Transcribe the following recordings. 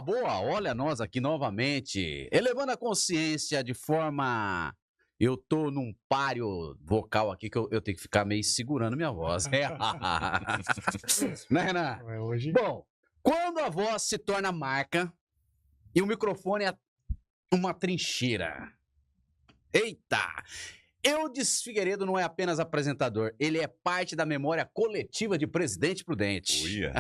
Boa, boa, olha nós aqui novamente, elevando a consciência de forma... Eu tô num páreo vocal aqui que eu tenho que ficar meio segurando minha voz. Né, Renan? Hoje... Bom, quando a voz se torna marca e o microfone é uma trincheira. Eita! Eudes Figueiredo não é apenas apresentador, ele é parte da memória coletiva de Presidente Prudente. Uia.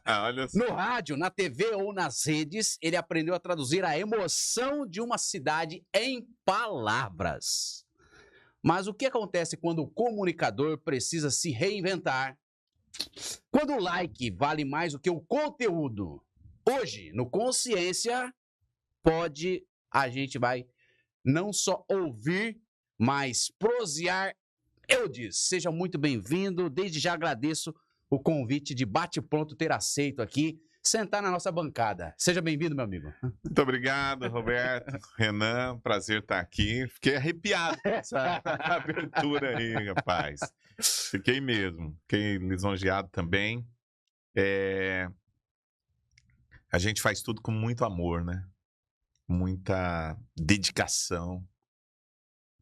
Olha só. No rádio, na TV ou nas redes, ele aprendeu a traduzir a emoção de uma cidade em palavras. Mas o que acontece quando o comunicador precisa se reinventar? Quando o like vale mais do que o conteúdo? Hoje, no Consciência, a gente vai não só ouvir, mas prosear. Eudes, seja muito bem-vindo. Desde já agradeço o convite de bate-pronto ter aceito aqui, sentar na nossa bancada. Seja bem-vindo, meu amigo. Muito obrigado, Roberto, Renan, prazer estar aqui. Fiquei arrepiado com essa abertura aí, rapaz. Fiquei mesmo, fiquei lisonjeado também. A gente faz tudo com muito amor, né? Muita dedicação.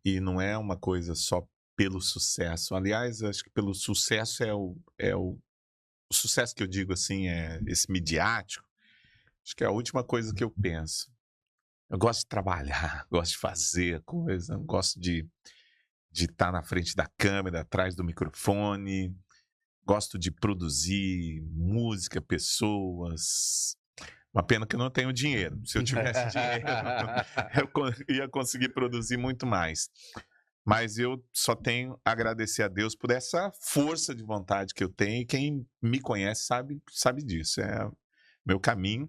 E não é uma coisa só pelo sucesso. Aliás, acho que pelo sucesso o sucesso que eu digo assim, é esse midiático. Acho que é a última coisa que eu penso. Eu gosto de trabalhar, gosto de fazer coisa, gosto de estar na frente da câmera, atrás do microfone, gosto de produzir música, pessoas. Uma pena que eu não tenho dinheiro. Se eu tivesse dinheiro, eu ia conseguir produzir muito mais. Mas eu só tenho a agradecer a Deus por essa força de vontade que eu tenho. E quem me conhece sabe disso. É meu caminho.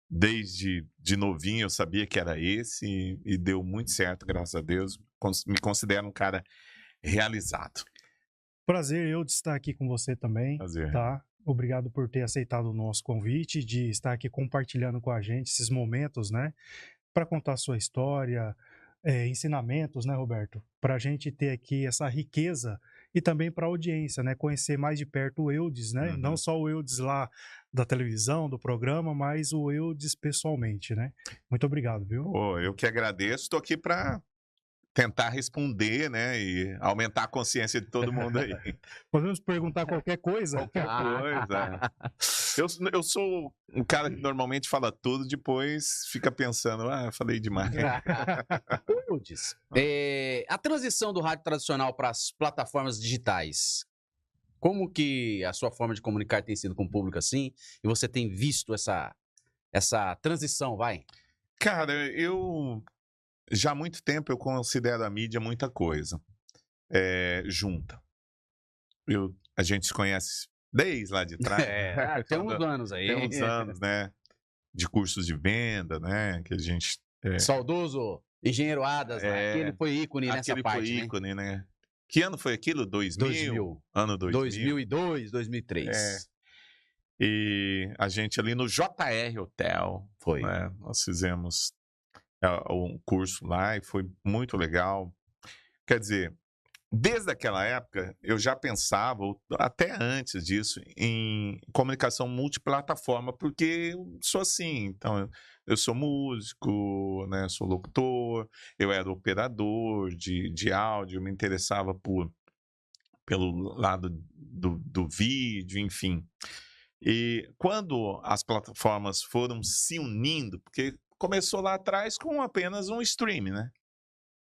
Desde de novinho eu sabia que era esse e deu muito certo, graças a Deus. Me considero um cara realizado. Prazer eu de estar aqui com você também. Prazer. Tá? Obrigado por ter aceitado o nosso convite, de estar aqui compartilhando com a gente esses momentos, né? Para contar a sua história, ensinamentos, né, Roberto? Para a gente ter aqui essa riqueza e também para a audiência, né? Conhecer mais de perto o Eudes, né? Uhum. Não só o Eudes lá da televisão, do programa, mas o Eudes pessoalmente, né? Muito obrigado, viu? Eu que agradeço. Estou aqui para tentar responder, né, e aumentar a consciência de todo mundo aí. Podemos perguntar qualquer coisa? Qualquer coisa. Eu sou um cara que normalmente fala tudo, depois fica pensando, eu falei demais. Eudes, a transição do rádio tradicional para as plataformas digitais, como que a sua forma de comunicar tem sido com o público assim? E você tem visto essa transição, vai? Cara, já há muito tempo eu considero a mídia muita coisa junta. A gente se conhece desde lá de trás. Tem uns anos aí. Tem uns anos, né? De cursos de venda, né? Que a gente... Saudoso Engenheiro Adas, aquele foi ícone nessa parte, Aquele foi ícone, né? Que ano foi aquilo? 2000? Ano 2000. 2002, 2003. E a gente ali no JR Hotel. Foi. Né? Nós fizemos um curso lá e foi muito legal. Quer dizer, desde aquela época eu já pensava, até antes disso, em comunicação multiplataforma, porque eu sou assim, então eu sou músico, né, sou locutor, eu era operador de áudio, me interessava pelo lado do vídeo, enfim. E quando as plataformas foram se unindo, porque começou lá atrás com apenas um stream, né?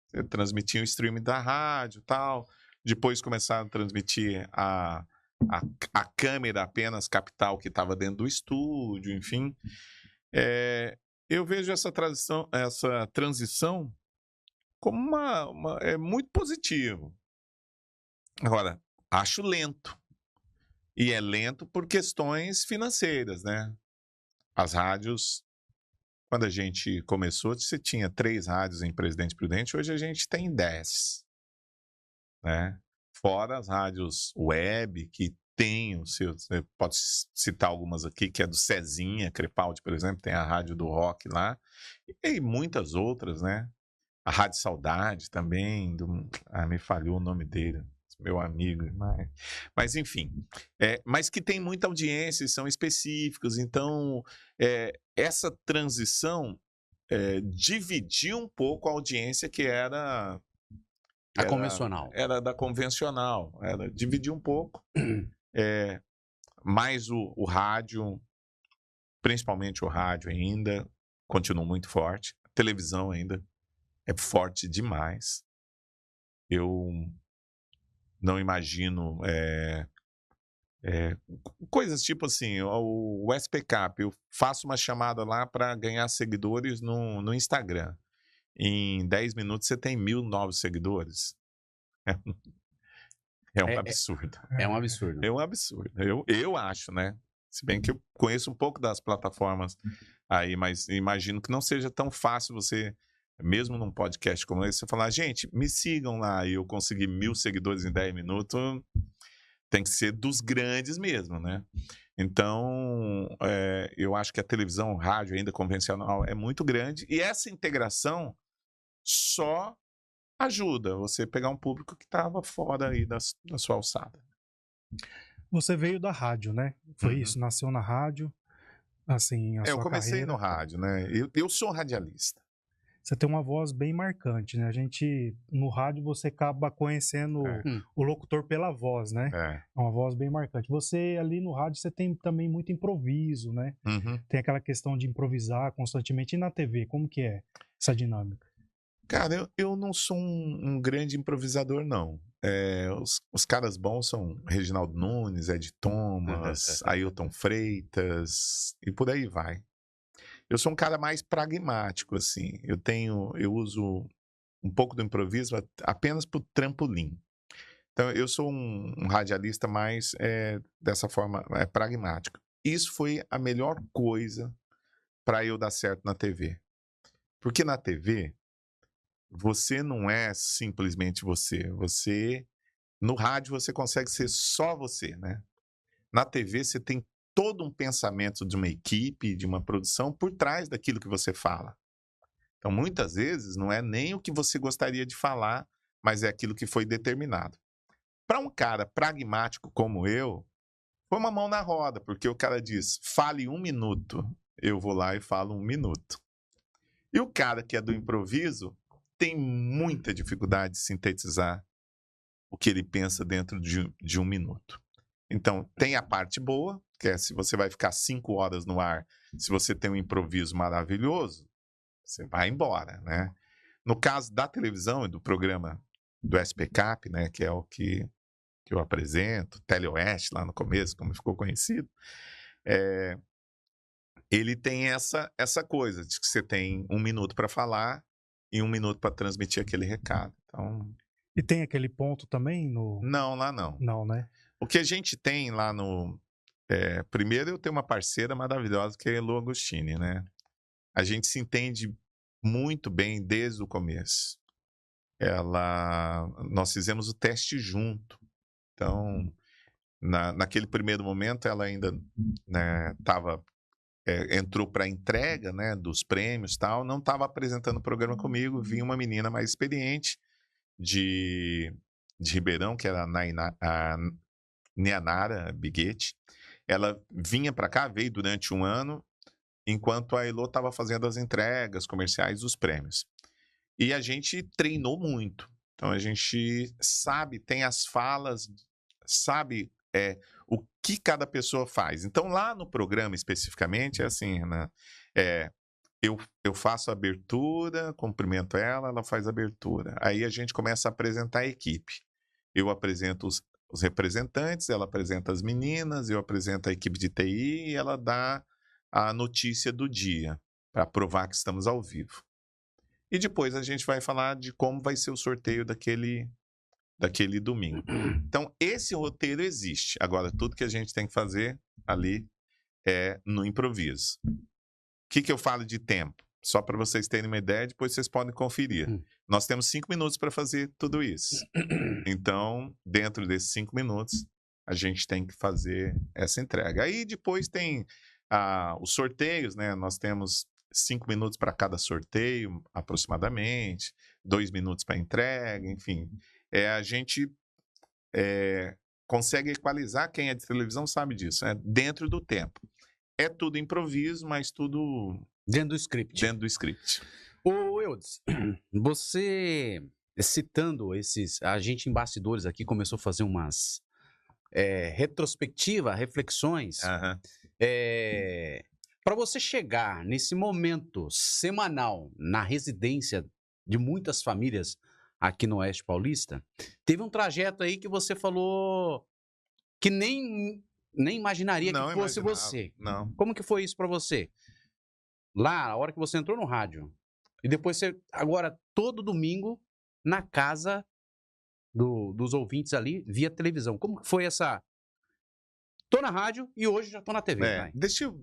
Você transmitia o stream da rádio e tal. Depois começaram a transmitir a câmera apenas captar o que estava dentro do estúdio, enfim. Eu vejo essa transição como muito positivo. Agora, acho lento. E é lento por questões financeiras, né? As rádios... Quando a gente começou, você tinha 3 rádios em Presidente Prudente, hoje a gente tem 10. Né? Fora as rádios web, que tem os seus... Você pode citar algumas aqui, que é do Cezinha Crepaldi, por exemplo, tem a rádio do rock lá, e muitas outras, né? A Rádio Saudade também, me falhou o nome dele. meu amigo. Mas enfim, mas que tem muita audiência e são específicos. Então, essa transição dividiu um pouco a audiência que era A convencional. Era da convencional. Dividiu um pouco. Mais o rádio, principalmente o rádio ainda, continua muito forte. A televisão ainda é forte demais. Eu não imagino coisas tipo assim, o SPCap, eu faço uma chamada lá para ganhar seguidores no Instagram. Em 10 minutos você tem 1.000 novos seguidores. É um absurdo. É um absurdo. É um absurdo. Eu acho, né? Se bem que eu conheço um pouco das plataformas aí, mas imagino que não seja tão fácil você, mesmo num podcast como esse, você falar, gente, me sigam lá e eu conseguir 1.000 seguidores em 10 minutos, tem que ser dos grandes mesmo, né? Então, eu acho que a televisão, o rádio ainda convencional é muito grande e essa integração só ajuda você pegar um público que estava fora aí da sua alçada. Você veio da rádio, né? Foi isso, nasceu na rádio, assim, a Eu sua comecei carreira. no rádio, né? Eu sou radialista. Você tem uma voz bem marcante, né? No rádio você acaba conhecendo o locutor pela voz, né? É uma voz bem marcante. Você ali no rádio, você tem também muito improviso, né? Tem aquela questão de improvisar constantemente. E na TV, como que é essa dinâmica? Cara, eu não sou um grande improvisador, não. Os caras bons são Reginaldo Nunes, Ed Thomas, Ailton Freitas e por aí vai. Eu sou um cara mais pragmático, assim. Eu uso um pouco do improviso apenas pro trampolim. Então, eu sou um radialista mais dessa forma pragmática. Isso foi a melhor coisa para eu dar certo na TV. Porque na TV, você não é simplesmente você. No rádio, você consegue ser só você, né? Na TV, você tem todo um pensamento de uma equipe, de uma produção por trás daquilo que você fala. Então, muitas vezes, não é nem o que você gostaria de falar, mas é aquilo que foi determinado. Para um cara pragmático como eu, foi uma mão na roda, porque o cara diz, fale 1 minuto, eu vou lá e falo 1 minuto. E o cara que é do improviso tem muita dificuldade de sintetizar o que ele pensa dentro de 1 minuto. Então, tem a parte boa, que é se você vai ficar 5 horas no ar, se você tem um improviso maravilhoso, você vai embora, né? No caso da televisão e do programa do SPCap, né, que é o que eu apresento, Teleoeste lá no começo, como ficou conhecido, ele tem essa coisa de que você tem 1 minuto para falar e 1 minuto para transmitir aquele recado. Então... E tem aquele ponto também no... Não, lá não. Não, né? O que a gente tem lá no... primeiro, eu tenho uma parceira maravilhosa que é a Elo Agostini, né? A gente se entende muito bem desde o começo. Nós fizemos o teste junto. Então, naquele primeiro momento, ela ainda entrou para a entrega, né, dos prêmios e tal, não estava apresentando o programa comigo, vinha uma menina mais experiente de Ribeirão, que era a Nianara Biguete. Ela vinha para cá, veio durante 1 ano, enquanto a Elo estava fazendo as entregas comerciais dos prêmios. E a gente treinou muito. Então, a gente tem as falas, sabe o que cada pessoa faz. Então, lá no programa, especificamente, é assim, né? Eu faço a abertura, cumprimento ela, ela faz a abertura. Aí a gente começa a apresentar a equipe. Eu apresento os representantes, ela apresenta as meninas, eu apresento a equipe de TI e ela dá a notícia do dia, para provar que estamos ao vivo. E depois a gente vai falar de como vai ser o sorteio daquele domingo. Então, esse roteiro existe. Agora, tudo que a gente tem que fazer ali é no improviso. O que eu falo de tempo? Só para vocês terem uma ideia, depois vocês podem conferir. Nós temos 5 minutos para fazer tudo isso. Então, dentro desses 5 minutos, a gente tem que fazer essa entrega. Aí depois tem os sorteios, né? Nós temos 5 minutos para cada sorteio, aproximadamente, 2 minutos para entrega, enfim. A gente consegue equalizar, quem é de televisão sabe disso, né? Dentro do tempo. É tudo improviso, mas tudo Dentro do script. dentro do script. Ô, Eudes, você citando a gente em bastidores aqui começou a fazer umas retrospectiva, reflexões. Aham. Para você chegar nesse momento semanal na residência de muitas famílias aqui no Oeste Paulista, teve um trajeto aí que você falou que nem imaginaria Não que fosse imaginava, você. não. Como que foi isso para você? Lá, a hora que você entrou no rádio, e depois você, agora, todo domingo, na casa dos ouvintes ali, via televisão. Como que foi essa... Tô na rádio e hoje já tô na TV, vai. Deixa eu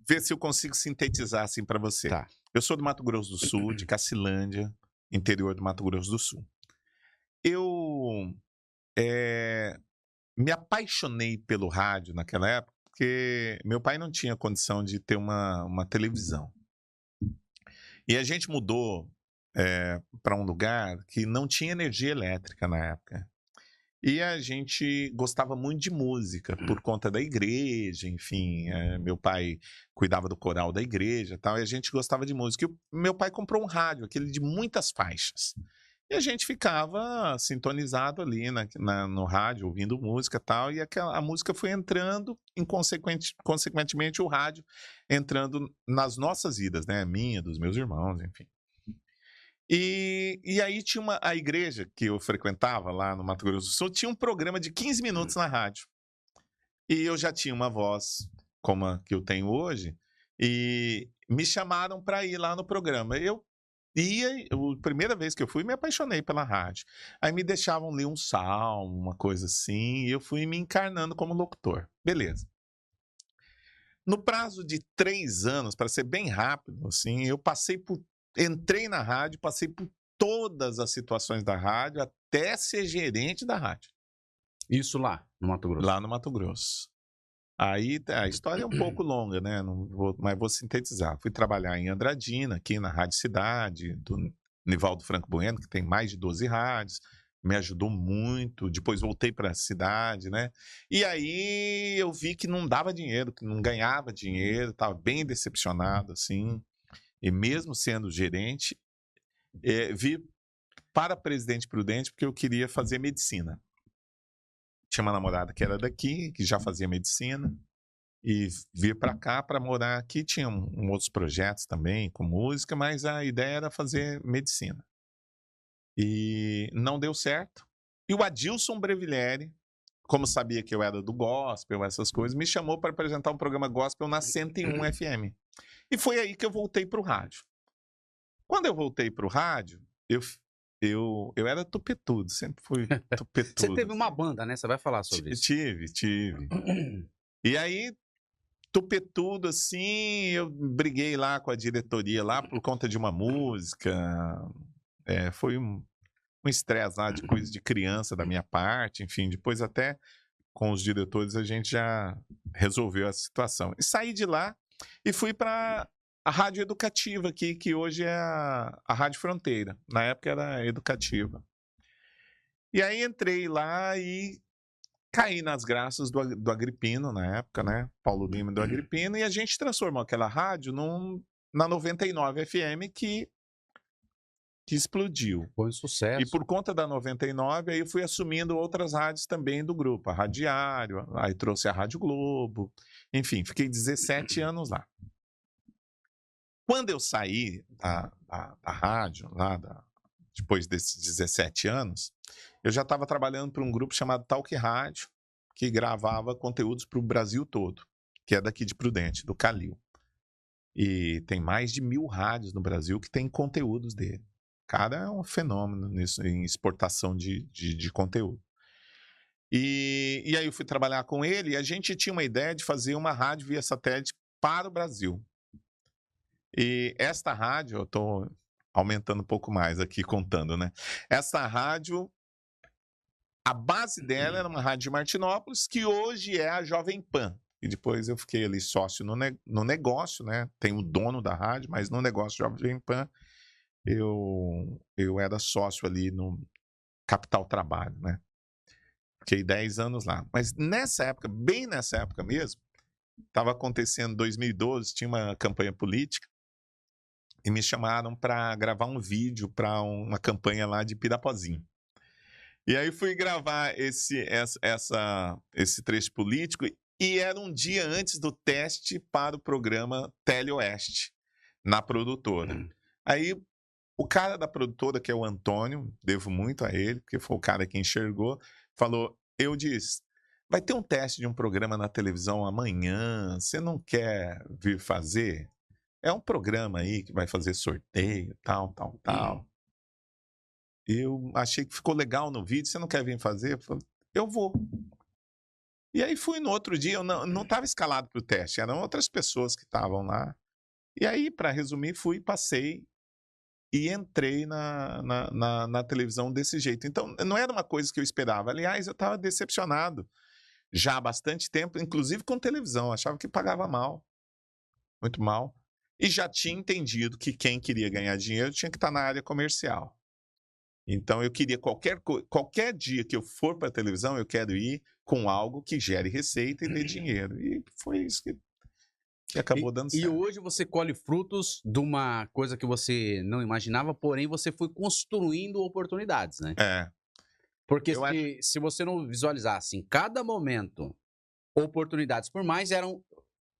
ver se eu consigo sintetizar assim para você. Tá. Eu sou do Mato Grosso do Sul, de Cacilândia, interior do Mato Grosso do Sul. Eu me apaixonei pelo rádio naquela época, porque meu pai não tinha condição de ter uma televisão. E a gente mudou para um lugar que não tinha energia elétrica na época. E a gente gostava muito de música, por conta da igreja, enfim. Meu pai cuidava do coral da igreja e tal, e a gente gostava de música. E meu pai comprou um rádio, aquele de muitas faixas. E a gente ficava sintonizado ali no rádio, ouvindo música e tal, e a música foi entrando, consequentemente o rádio entrando nas nossas vidas, né? Minha, dos meus irmãos, enfim. E aí tinha a igreja que eu frequentava lá no Mato Grosso do Sul, tinha um programa de 15 minutos na rádio. E eu já tinha uma voz como a que eu tenho hoje, e me chamaram para ir lá no programa. Eu ia, a primeira vez que eu fui, me apaixonei pela rádio. Aí me deixavam ler um salmo, uma coisa assim, e eu fui me encarnando como locutor. Beleza. No prazo de 3 anos, para ser bem rápido, assim, eu entrei na rádio, passei por todas as situações da rádio, até ser gerente da rádio. Isso lá, no Mato Grosso. Lá no Mato Grosso. Aí a história é um pouco longa, né? Mas vou sintetizar. Fui trabalhar em Andradina, aqui na Rádio Cidade, do Nivaldo Franco Bueno, que tem mais de 12 rádios. Me ajudou muito. Depois voltei para a cidade, né? E aí eu vi que não dava dinheiro, que não ganhava dinheiro, estava bem decepcionado, assim. E mesmo sendo gerente, vi para Presidente Prudente porque eu queria fazer medicina. Tinha uma namorada que era daqui, que já fazia medicina, e vir para cá para morar aqui. Tinha outros projetos também com música, mas a ideia era fazer medicina. E não deu certo. E o Adilson Brevileri, como sabia que eu era do gospel, essas coisas, me chamou para apresentar um programa gospel na 101 FM. E foi aí que eu voltei para o rádio. Quando eu voltei para o rádio, eu era tupetudo, sempre fui tupetudo. Você teve uma banda, né? Você vai falar sobre isso. Tive. E aí, tupetudo, assim, eu briguei lá com a diretoria lá por conta de uma música. Foi um estresse lá de coisa de criança da minha parte, enfim. Depois até com os diretores a gente já resolveu a situação. E saí de lá e fui para a rádio educativa aqui, que hoje é a Rádio Fronteira. Na época era educativa. E aí entrei lá e caí nas graças do Agripino na época, né? Paulo Lima do Agripino, e a gente transformou aquela rádio na 99 FM que explodiu. Foi um sucesso. E por conta da 99, aí eu fui assumindo outras rádios também do grupo. A Radiário, aí trouxe a Rádio Globo. Enfim, fiquei 17 anos lá. Quando eu saí da rádio, depois desses 17 anos, eu já estava trabalhando para um grupo chamado Talk Rádio, que gravava conteúdos para o Brasil todo, que é daqui de Prudente, do Calil. E tem mais de 1000 rádios no Brasil que tem conteúdos dele. O cara é um fenômeno nisso, em exportação de conteúdo. E aí eu fui trabalhar com ele e a gente tinha uma ideia de fazer uma rádio via satélite para o Brasil. E esta rádio, eu estou aumentando um pouco mais aqui, contando, né? Essa rádio, a base dela era uma rádio de Martinópolis, que hoje é a Jovem Pan. E depois eu fiquei ali sócio no negócio, né? Tem o dono da rádio, mas no negócio Jovem Pan, eu era sócio ali no Capital Trabalho, né? Fiquei 10 anos lá. Mas nessa época, bem nessa época mesmo, estava acontecendo em 2012, tinha uma campanha política, e me chamaram para gravar um vídeo para uma campanha lá de Pirapozinho. E aí fui gravar esse trecho político, e era um dia antes do teste para o programa Teleoeste, na produtora. Aí o cara da produtora, que é o Antônio, devo muito a ele, porque foi o cara que enxergou, falou, eu disse, vai ter um teste de um programa na televisão amanhã, você não quer vir fazer? É um programa aí que vai fazer sorteio, tal. Eu achei que ficou legal no vídeo, você não quer vir fazer? Eu falei, eu vou. E aí fui no outro dia, eu não estava escalado para o teste, eram outras pessoas que estavam lá. E aí, para resumir, fui, passei e entrei na televisão desse jeito. Então, não era uma coisa que eu esperava. Aliás, eu estava decepcionado já há bastante tempo, inclusive com televisão. Achava que pagava mal, muito mal. E já tinha entendido que quem queria ganhar dinheiro tinha que estar na área comercial. Então, eu queria qualquer dia que eu for para a televisão, eu quero ir com algo que gere receita e dê dinheiro. E foi isso que acabou dando certo. E hoje você colhe frutos de uma coisa que você não imaginava, porém você foi construindo oportunidades, né? É. Porque se você não visualizasse em cada momento oportunidades, por mais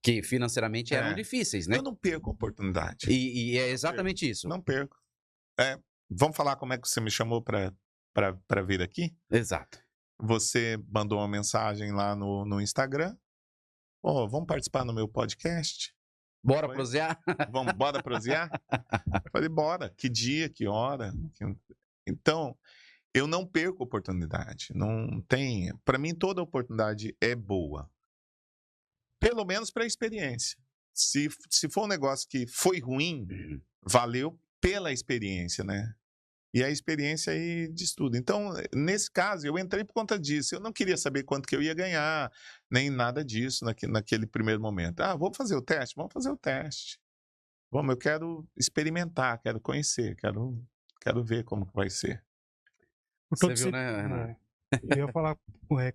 que financeiramente eram difíceis, né? Eu não perco a oportunidade. E é exatamente isso. Não perco. Vamos falar como é que você me chamou para vir aqui? Exato. Você mandou uma mensagem lá no Instagram. Vamos participar no meu podcast? Bora prosear? Bora prosear? Eu falei, bora. Que dia, que hora? Então, eu não perco oportunidade. Não tem. Para mim, toda oportunidade é boa. Pelo menos para a experiência. Se for um negócio que foi ruim, valeu pela experiência, né? E a experiência aí diz tudo. Então, nesse caso, eu entrei por conta disso. Eu não queria saber quanto que eu ia ganhar, nem nada disso naquele primeiro momento. Vamos fazer o teste? Vamos fazer o teste. Vamos, eu quero experimentar, quero conhecer, quero ver como que vai ser. Você viu, né, Renan? Eu ia falar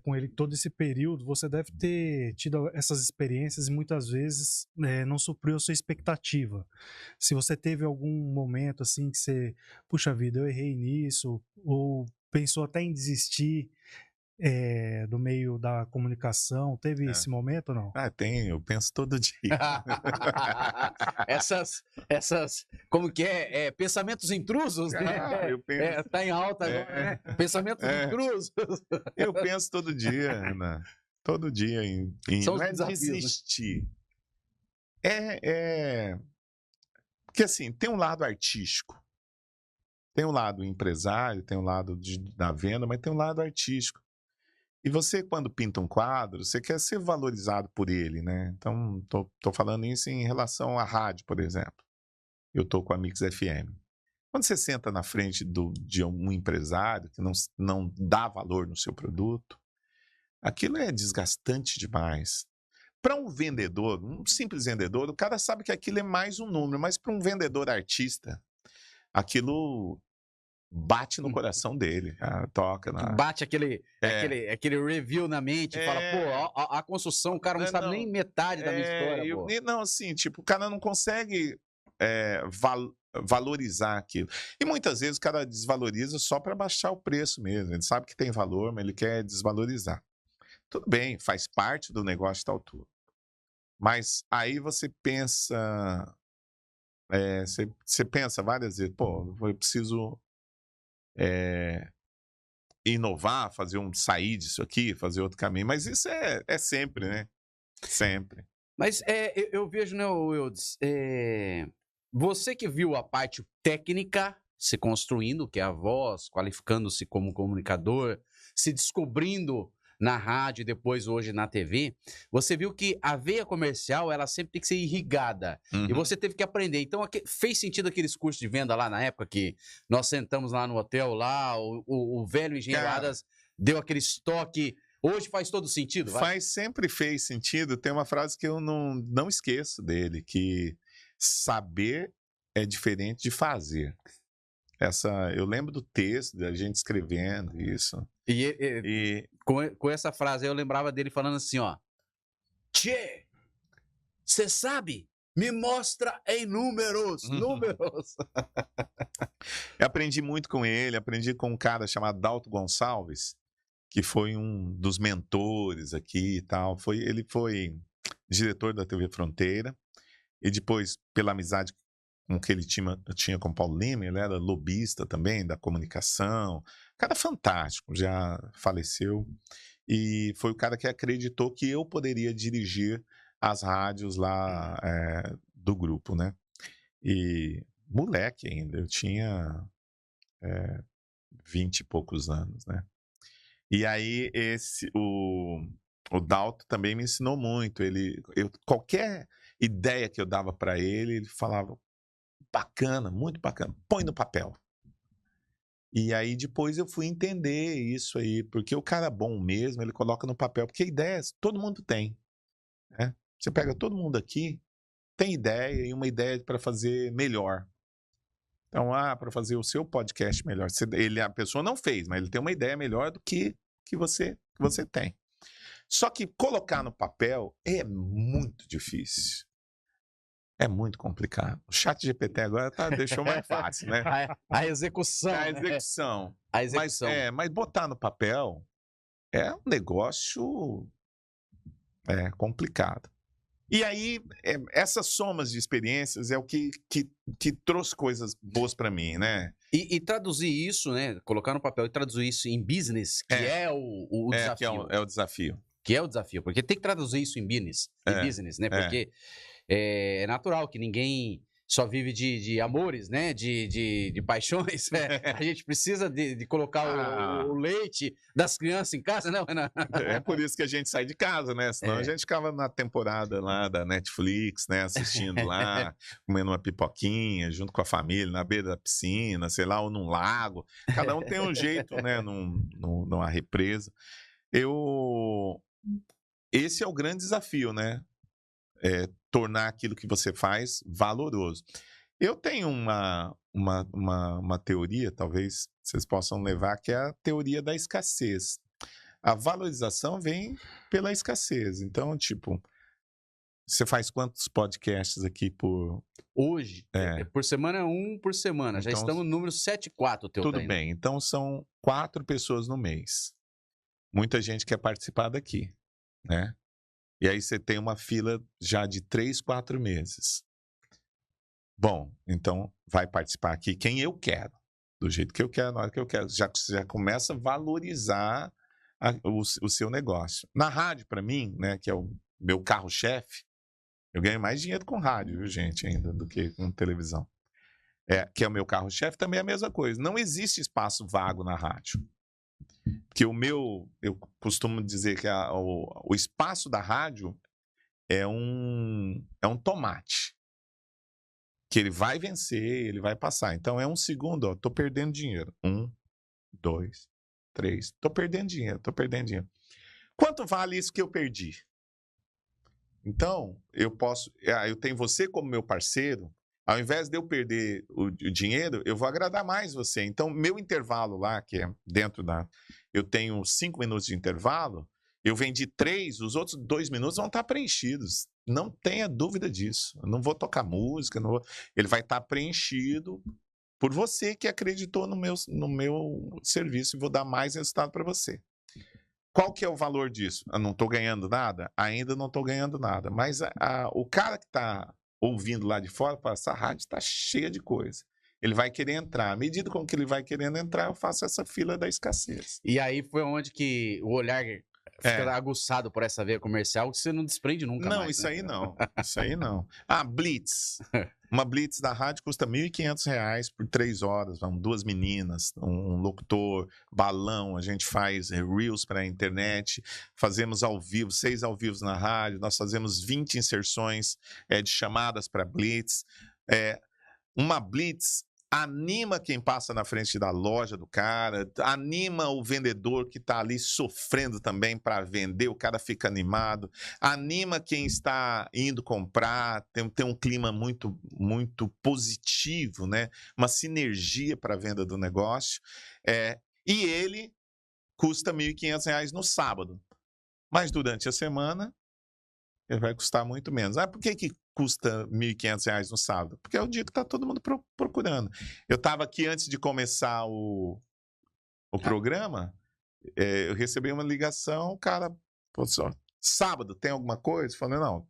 com ele todo esse período, você deve ter tido essas experiências e muitas vezes não supriu a sua expectativa. Se você teve algum momento assim que você, puxa vida, eu errei nisso, ou pensou até em desistir do meio da comunicação, teve esse momento ou não? Tem, eu penso todo dia. essas, como que é? Pensamentos intrusos, né? Eu penso. Tá em alta agora, né? Pensamentos intrusos. Eu penso todo dia, Ana. Todo dia São não os desafios, desistir. Porque assim, tem um lado artístico. Tem um lado empresário, tem um lado da venda, mas tem um lado artístico. E você, quando pinta um quadro, você quer ser valorizado por ele, né? Então, tô falando isso em relação à rádio, por exemplo. Eu tô com a Mix FM. Quando você senta na frente de um empresário que não dá valor no seu produto, aquilo é desgastante demais. Para um vendedor, um simples vendedor, o cara sabe que aquilo é mais um número, mas para um vendedor artista, aquilo bate no coração dele, toca bate aquele review na mente, fala, pô, a construção, o cara não sabe nem metade da minha história, Não, assim, tipo, o cara não consegue valorizar aquilo. E muitas vezes o cara desvaloriza só para baixar o preço mesmo. Ele sabe que tem valor, mas ele quer desvalorizar. Tudo bem, faz parte do negócio tal tudo. Mas aí você pensa, você pensa várias vezes, pô, eu preciso inovar, sair disso aqui, fazer outro caminho. Mas isso é sempre, né? Sempre. Mas eu vejo, né, Wildes, você que viu a parte técnica se construindo, que é a voz, qualificando-se como comunicador, se descobrindo na rádio e depois hoje na TV, você viu que a veia comercial, ela sempre tem que ser irrigada. Uhum. E você teve que aprender. Então, fez sentido aqueles cursos de venda lá na época que nós sentamos lá no hotel, lá, o velho engenheiro Adas deu aquele estoque. Hoje faz todo sentido, vai? Sempre fez sentido. Tem uma frase que eu não esqueço dele, que saber é diferente de fazer. Eu lembro do texto, da gente escrevendo isso. E Com essa frase aí, eu lembrava dele falando assim, ó. Tchê, você sabe? Me mostra em números, números. eu aprendi muito com ele, aprendi com um cara chamado Dalto Gonçalves, que foi um dos mentores aqui e tal. Ele foi diretor da TV Fronteira, e depois, pela amizade com que ele tinha com o Paulo Lima, ele era lobista também da comunicação, cara fantástico, já faleceu, e foi o cara que acreditou que eu poderia dirigir as rádios lá do grupo, né? E moleque ainda, eu tinha 20 e poucos anos, né? E aí o Dalto também me ensinou muito. Qualquer ideia que eu dava para ele falava bacana, muito bacana, põe no papel. E aí depois eu fui entender isso aí, porque o cara bom mesmo, ele coloca no papel, porque ideias todo mundo tem, né? Você pega todo mundo aqui, tem ideia e uma ideia para fazer melhor. Então, para fazer o seu podcast melhor. A pessoa não fez, mas ele tem uma ideia melhor do que você tem. Só que colocar no papel é muito difícil. É muito complicado. O ChatGPT agora deixou mais fácil, né? A execução. A execução. A execução. Mas botar no papel é um negócio complicado. E aí, essas somas de experiências é o que trouxe coisas boas para mim, né? E traduzir isso, né? Colocar no papel e traduzir isso em business, que é o desafio. É o desafio. Que é o desafio, porque tem que traduzir isso em business, né? Porque é natural que ninguém só vive de amores, né? De paixões. A gente precisa de colocar o leite das crianças em casa, né, Renan? É por isso que a gente sai de casa, né? Senão a gente ficava na temporada lá da Netflix, né? Assistindo lá, comendo uma pipoquinha, junto com a família, na beira da piscina, sei lá, ou num lago. Cada um tem um jeito, né? Numa represa. Esse é o grande desafio, né? Tornar aquilo que você faz valoroso. Eu tenho uma teoria, talvez vocês possam levar, que é a teoria da escassez. A valorização vem pela escassez. Então, tipo, você faz quantos podcasts aqui por... Hoje, por semana, um por semana. Já Então, estamos no número 74, teu tudo treino. bem. Então, são 4 pessoas no mês. Muita gente quer participar daqui, né? E aí você tem uma fila já de 3, 4 meses. Bom, então vai participar aqui quem eu quero. Do jeito que eu quero, na hora que eu quero. Já começa a valorizar o seu negócio. Na rádio, para mim, né, que é o meu carro-chefe, eu ganho mais dinheiro com rádio, viu, gente, ainda, do que com televisão. Que é o meu carro-chefe, também é a mesma coisa. Não existe espaço vago na rádio. Porque eu costumo dizer que o espaço da rádio é um tomate. Que ele vai vencer, ele vai passar. Então é um segundo, ó, tô perdendo dinheiro. 1, 2, 3. Tô perdendo dinheiro. Quanto vale isso que eu perdi? Então, eu tenho você como meu parceiro. Ao invés de eu perder o dinheiro, eu vou agradar mais você. Então, meu intervalo lá, que é eu tenho 5 minutos de intervalo, eu vendi 3, os outros 2 minutos vão estar preenchidos. Não tenha dúvida disso. Eu não vou tocar música, ele vai estar preenchido por você que acreditou no meu serviço e vou dar mais resultado para você. Qual que é o valor disso? Eu não estou ganhando nada? Ainda não estou ganhando nada. Mas o cara que está ouvindo lá de fora, fala, essa rádio está cheia de coisa. Ele vai querer entrar. À medida com que ele vai querendo entrar, eu faço essa fila da escassez. E aí foi onde que o olhar fica aguçado por essa veia comercial que você não desprende nunca mais. Não, isso né? aí não. Isso aí não. Blitz. Uma blitz da rádio custa R$ 1.500 por 3 horas. Vamos, 2 meninas, um locutor, balão. A gente faz reels para a internet. Fazemos ao vivo, 6 ao vivo na rádio. Nós fazemos 20 inserções de chamadas para blitz. Uma blitz anima quem passa na frente da loja do cara, anima o vendedor que está ali sofrendo também para vender, o cara fica animado, anima quem está indo comprar, tem um clima muito, muito positivo, né? Uma sinergia para a venda do negócio. E ele custa R$ 1.500 no sábado. Mas durante a semana, ele vai custar muito menos. Por que custa R$ 1.500 no sábado? Porque é o dia que está todo mundo procurando. Eu estava aqui antes de começar o programa, eu recebi uma ligação, o cara falou assim, sábado tem alguma coisa? Eu falei, não,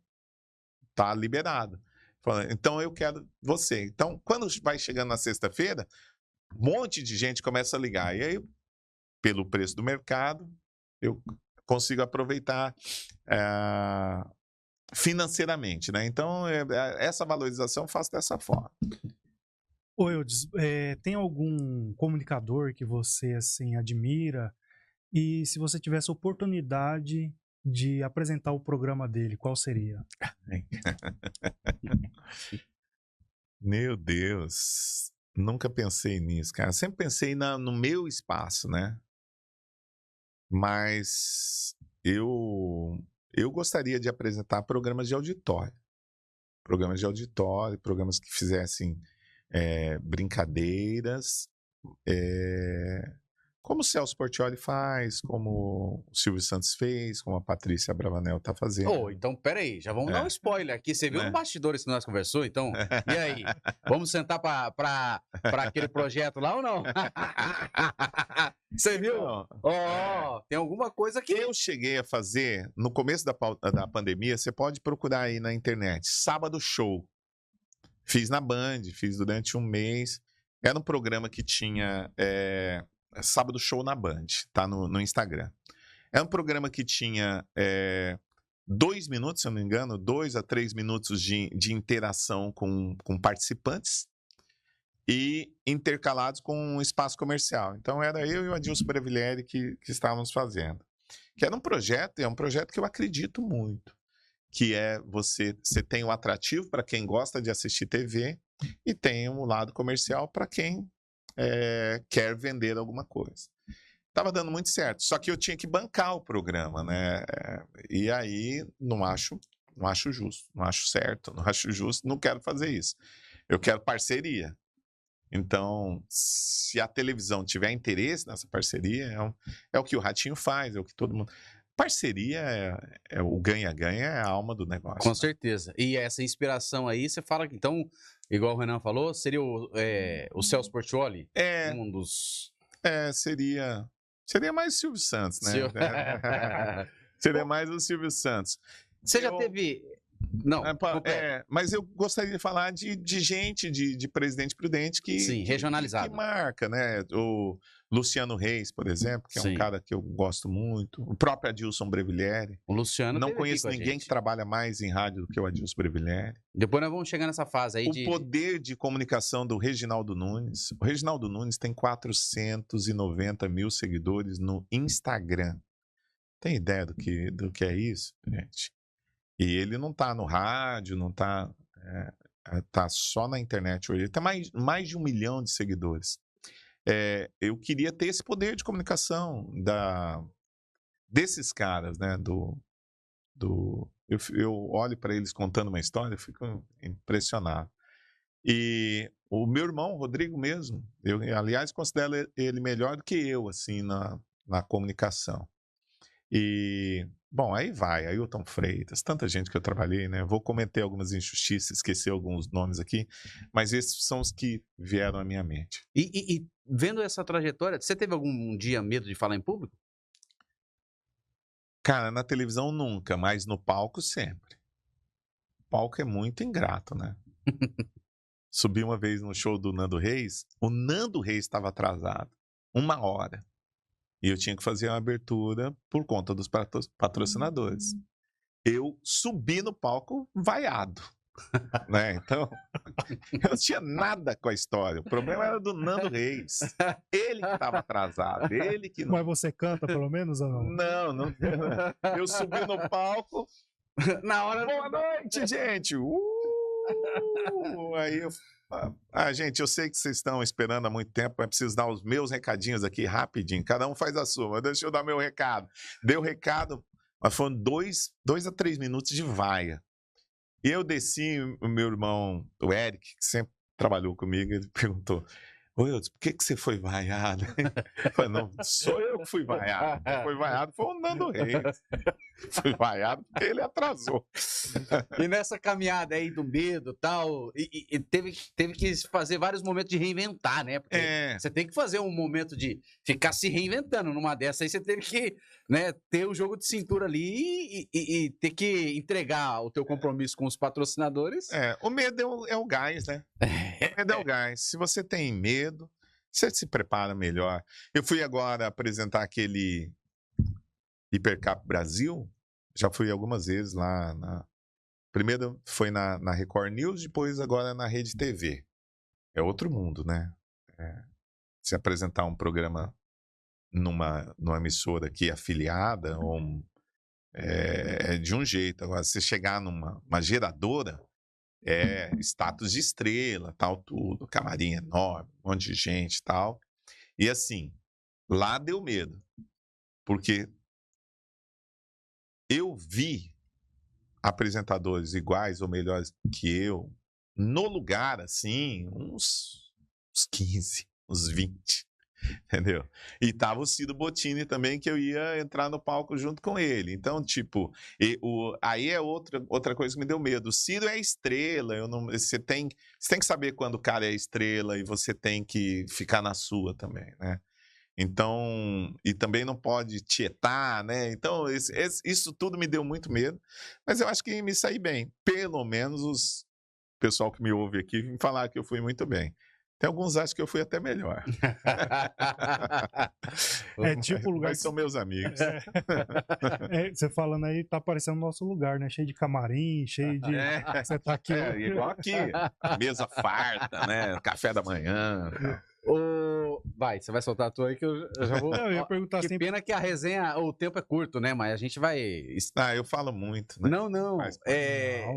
tá liberado. Falei, então eu quero você. Então, quando vai chegando na sexta-feira, um monte de gente começa a ligar. E aí, pelo preço do mercado, eu consigo aproveitar financeiramente, né? Então, essa valorização eu faço dessa forma. Ô, Eudes, tem algum comunicador que você, assim, admira? E se você tivesse oportunidade de apresentar o programa dele, qual seria? Meu Deus, nunca pensei nisso, cara. Sempre pensei no meu espaço, né? Mas eu gostaria de apresentar programas de auditório. Programas que fizessem brincadeiras, como o Celso Portiolli faz, como o Silvio Santos fez, como a Patrícia Bravanel está fazendo. Então, peraí, já vamos dar um spoiler aqui. Você viu no bastidores que nós conversou, então? E aí? Vamos sentar para aquele projeto lá ou não? Você viu? Tem alguma coisa que eu cheguei a fazer, no começo da pandemia, você pode procurar aí na internet, Sábado Show. Fiz na Band, fiz durante um mês. Era um programa que tinha Sábado Show na Band, tá no Instagram. É um programa que tinha 2 minutos, se eu não me engano, 2 a 3 minutos de interação com participantes e intercalados com um espaço comercial. Então era eu e o Adilson Brevileri que estávamos fazendo. Que era um projeto, é um projeto que eu acredito muito, que você tem o atrativo para quem gosta de assistir TV e tem o lado comercial para quem quer vender alguma coisa. Estava dando muito certo, só que eu tinha que bancar o programa, né? E aí não acho justo, não acho certo, não acho justo, não quero fazer isso. Eu quero parceria. Então, se a televisão tiver interesse nessa parceria, é o que o Ratinho faz, é o que todo mundo... Parceria o ganha-ganha, é a alma do negócio. Com certeza. E essa inspiração aí, você fala que, então, igual o Renan falou, seria o Celso Portiolli? Um dos... Seria mais o Silvio Santos, né? Seria mais o Silvio Santos. Você já teve... Não, mas eu gostaria de falar de gente, de Presidente Prudente que regionalizado. Que marca, né? O Luciano Reis, por exemplo, que é um cara que eu gosto muito. O próprio Adilson Brevileri. O Luciano não conheço ninguém que trabalha mais em rádio do que o Adilson Brevileri. Depois nós vamos chegar nessa fase aí o poder de comunicação do Reginaldo Nunes. O Reginaldo Nunes tem 490 mil seguidores no Instagram. Tem ideia do que é isso, gente? E ele não está no rádio, não está... Está só na internet hoje. Ele tem mais de 1 milhão de seguidores. Eu queria ter esse poder de comunicação desses caras, né? Eu olho para eles contando uma história, eu fico impressionado. E o meu irmão, Rodrigo mesmo, eu, aliás, considero ele melhor do que eu, assim, na comunicação. E, bom, aí vai, Ailton Freitas, tanta gente que eu trabalhei, né? Vou cometer algumas injustiças, esquecer alguns nomes aqui, mas esses são os que vieram à minha mente. E vendo essa trajetória, você teve algum dia medo de falar em público? Cara, na televisão nunca, mas no palco sempre. O palco é muito ingrato, né? Subi uma vez no show do Nando Reis, o Nando Reis estava atrasado, 1 hora. E eu tinha que fazer uma abertura por conta dos patrocinadores. Eu subi no palco vaiado, né? Então, eu não tinha nada com a história. O problema era do Nando Reis. Ele que estava atrasado, ele que não... Mas você canta, pelo menos, ou não? Não. Eu subi no palco, na hora... Boa noite, gente! Aí eu... gente, eu sei que vocês estão esperando há muito tempo, mas preciso dar os meus recadinhos aqui rapidinho. Cada um faz a sua, mas deixa eu dar meu recado. Dei o recado, mas foram 2 a 3 minutos de vaia. E eu desci, o meu irmão, o Eric, que sempre trabalhou comigo, ele perguntou, Ô, Eudes, por que você foi vaiado? Eu falei, não, sou eu que fui vaiado. Quem foi vaiado foi o Nando Reis. Fui vaiado porque ele atrasou. E nessa caminhada aí do medo tal, e teve que fazer vários momentos de reinventar, né? Porque você tem que fazer um momento de ficar se reinventando. Numa dessas aí você teve que, né, ter o jogo de cintura ali e ter que entregar o teu compromisso com os patrocinadores. O medo é o gás, né? O medo é o gás. Se você tem medo, você se prepara melhor. Eu fui agora apresentar aquele Hipercap Brasil, já fui algumas vezes lá. Primeiro foi na Record News, depois agora na Rede TV. É outro mundo, né? Se apresentar um programa numa emissora aqui afiliada, é de um jeito. Agora, se chegar numa geradora, status de estrela, tal, tudo, camarim enorme, um monte de gente e tal. E assim, lá deu medo, porque eu vi apresentadores iguais ou melhores que eu no lugar, assim, uns 15, uns 20, entendeu? E tava o Cido Bottini também, que eu ia entrar no palco junto com ele. Então, tipo, aí é outra coisa que me deu medo. O Cido é estrela, você tem que saber quando o cara é estrela e você tem que ficar na sua também, né? Então, e também não pode tietar, né? Então, isso tudo me deu muito medo, mas eu acho que me saí bem. Pelo menos o pessoal que me ouve aqui me falar que eu fui muito bem. Tem alguns acham que eu fui até melhor. Tipo o lugar mas são meus amigos. Você falando aí, tá parecendo o nosso lugar, né? Cheio de camarim, cheio de... Você tá aqui... igual aqui. Mesa farta, né? Café da manhã. Vai, você vai soltar a tua aí que eu já vou... Não, eu ia perguntar que assim... pena que a resenha, o tempo é curto, né? Mas a gente vai... Eu falo muito, né? Não. Não,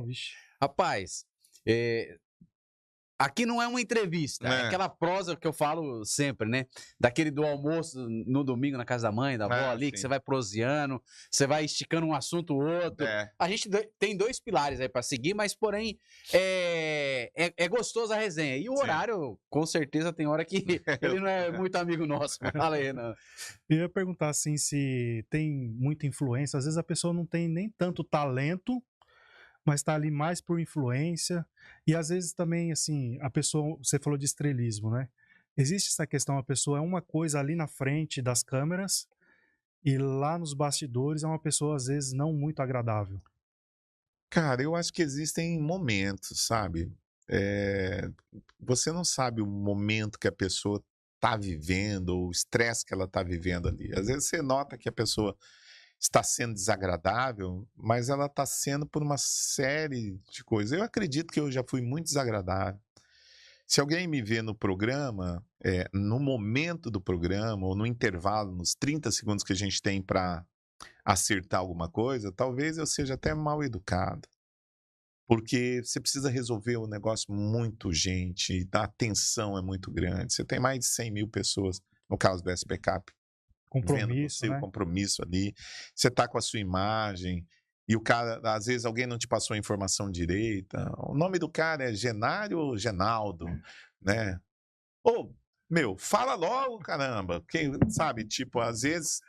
vixe. Rapaz, aqui não é uma entrevista, é aquela prosa que eu falo sempre, né? Daquele do almoço no domingo na casa da mãe, da avó ali, sim, que você vai proseando, você vai esticando um assunto ou outro. A gente tem 2 pilares aí pra seguir, mas porém é gostoso a resenha. E o horário, com certeza, tem hora que ele não é muito amigo nosso. Fala aí, Renan. Eu ia perguntar assim se tem muita influência. Às vezes a pessoa não tem nem tanto talento, mas está ali mais por influência. E às vezes também, assim, a pessoa, você falou de estrelismo, né? Existe essa questão, a pessoa é uma coisa ali na frente das câmeras e lá nos bastidores é uma pessoa, às vezes, não muito agradável. Cara, eu acho que existem momentos, sabe? Você não sabe o momento que a pessoa está vivendo, ou o estresse que ela está vivendo ali. Às vezes você nota que a pessoa está sendo desagradável, mas ela está sendo por uma série de coisas. Eu acredito que eu já fui muito desagradável. Se alguém me vê no programa, no momento do programa, ou no intervalo, nos 30 segundos que a gente tem para acertar alguma coisa, talvez eu seja até mal educado. Porque você precisa resolver um negócio muito urgente, a tensão é muito grande. Você tem mais de 100 mil pessoas, no caso do SPCAP, vendo você, né? o compromisso ali. Você está com a sua imagem e o cara, às vezes alguém não te passou a informação direita. O nome do cara é Genário ou Genaldo, né? Fala logo, caramba. Quem sabe, tipo, às vezes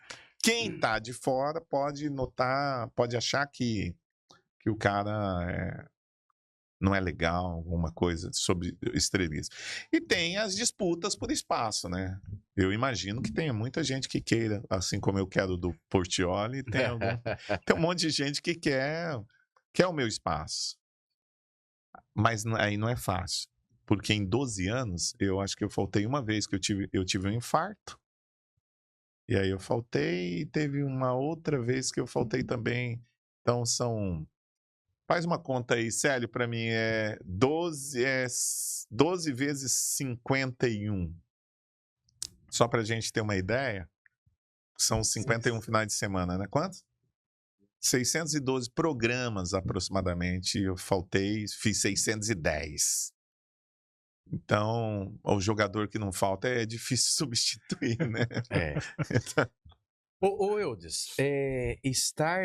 quem tá de fora pode notar, pode achar que o cara não é legal, alguma coisa sobre estrelismo. E tem as disputas por espaço, né? Eu imagino que tenha muita gente que queira, assim como eu quero do Portiolli, tem um monte de gente que quer o meu espaço. Mas aí não é fácil, porque em 12 anos, eu acho que eu faltei uma vez que eu tive um infarto, e aí eu faltei, e teve uma outra vez que eu faltei também. Então faz uma conta aí, Célio, para mim 12 vezes 51. Só para a gente ter uma ideia, são 51 finais de semana, né? Quantos? 612 programas aproximadamente. Eu faltei, fiz 610. Então, o jogador que não falta é difícil substituir, né? Ô Eudes, estar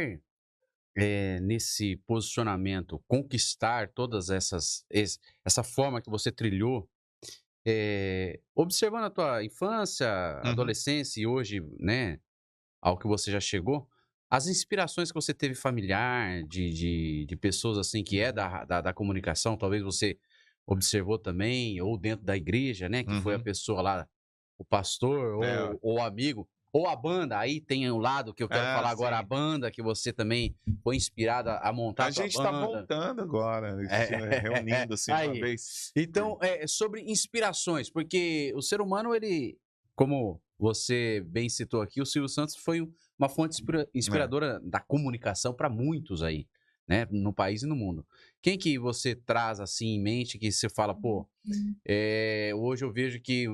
nesse posicionamento, conquistar todas essa forma que você trilhou, observando a tua infância, Uhum. adolescência e hoje, né, ao que você já chegou, as inspirações que você teve familiar, de pessoas assim que é da comunicação, talvez você observou também, ou dentro da igreja, né, que foi a Uhum. pessoa lá, o pastor É. ou o amigo, ou a banda, aí tem um lado que eu quero falar agora, a Sim. banda, que você também foi inspirada a montar A a tua gente tá banda. voltando agora, reunindo assim uma Aí. vez. Então, sobre inspirações, porque o ser humano, ele, como você bem citou aqui, o Silvio Santos foi uma fonte É. inspiradora da comunicação para muitos aí, né, no país e no mundo. Quem que você traz assim em mente que você fala, pô, hoje eu vejo que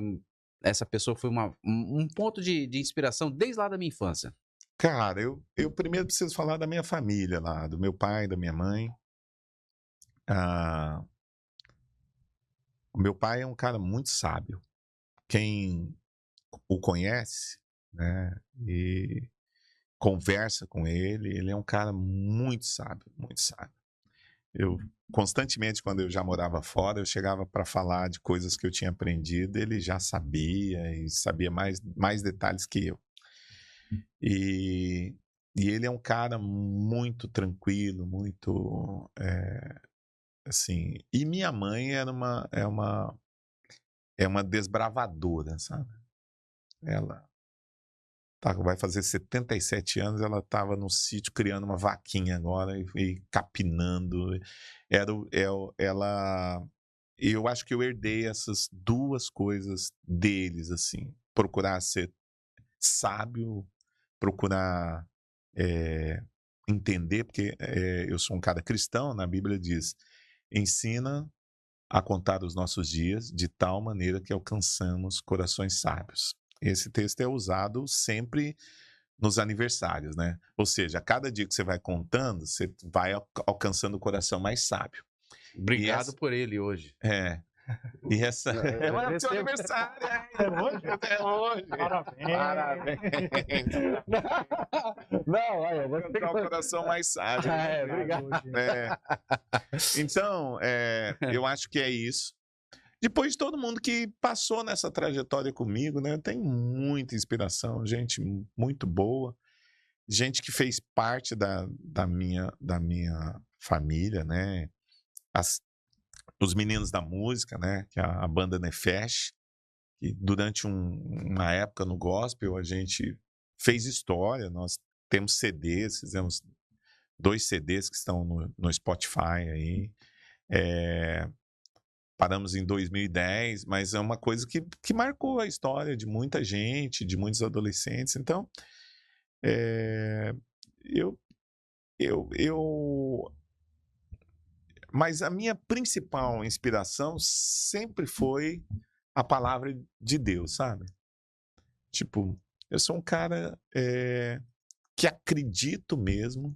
essa pessoa foi um ponto de inspiração desde lá da minha infância. Cara, eu primeiro preciso falar da minha família lá, do meu pai, da minha mãe. Ah, o meu pai é um cara muito sábio. Quem o conhece, né, e conversa com ele, ele é um cara muito sábio, muito sábio. Eu constantemente, quando eu já morava fora, eu chegava para falar de coisas que eu tinha aprendido, ele já sabia e sabia mais detalhes que eu. E, e ele é um cara muito tranquilo, muito assim. E minha mãe é uma desbravadora, sabe? Ela vai fazer 77 anos, ela estava no sítio criando uma vaquinha agora e capinando. Ela, eu acho que eu herdei essas duas coisas deles, assim, procurar ser sábio, procurar entender, porque eu sou um cara cristão, na Bíblia diz, ensina a contar os nossos dias de tal maneira que alcançamos corações sábios. Esse texto é usado sempre nos aniversários, né? Ou seja, a cada dia que você vai contando, você vai alcançando o coração mais sábio. Obrigado por ele hoje. E essa é o seu aniversário. É hoje? É hoje. Parabéns. Não, olha, você Alcançar o coração mais sábio. obrigado. Então, eu acho que é isso. Depois de todo mundo que passou nessa trajetória comigo, né? Eu tenho muita inspiração, gente muito boa, gente que fez parte da minha família, né? Os meninos da música, né? Que é a banda Nefesh, que durante uma época no gospel a gente fez história, nós temos CDs, fizemos 2 CDs que estão no Spotify aí. Paramos em 2010, mas é uma coisa que marcou a história de muita gente, de muitos adolescentes. Então, eu, mas a minha principal inspiração sempre foi a palavra de Deus, sabe? Tipo, eu sou um cara que acredito mesmo.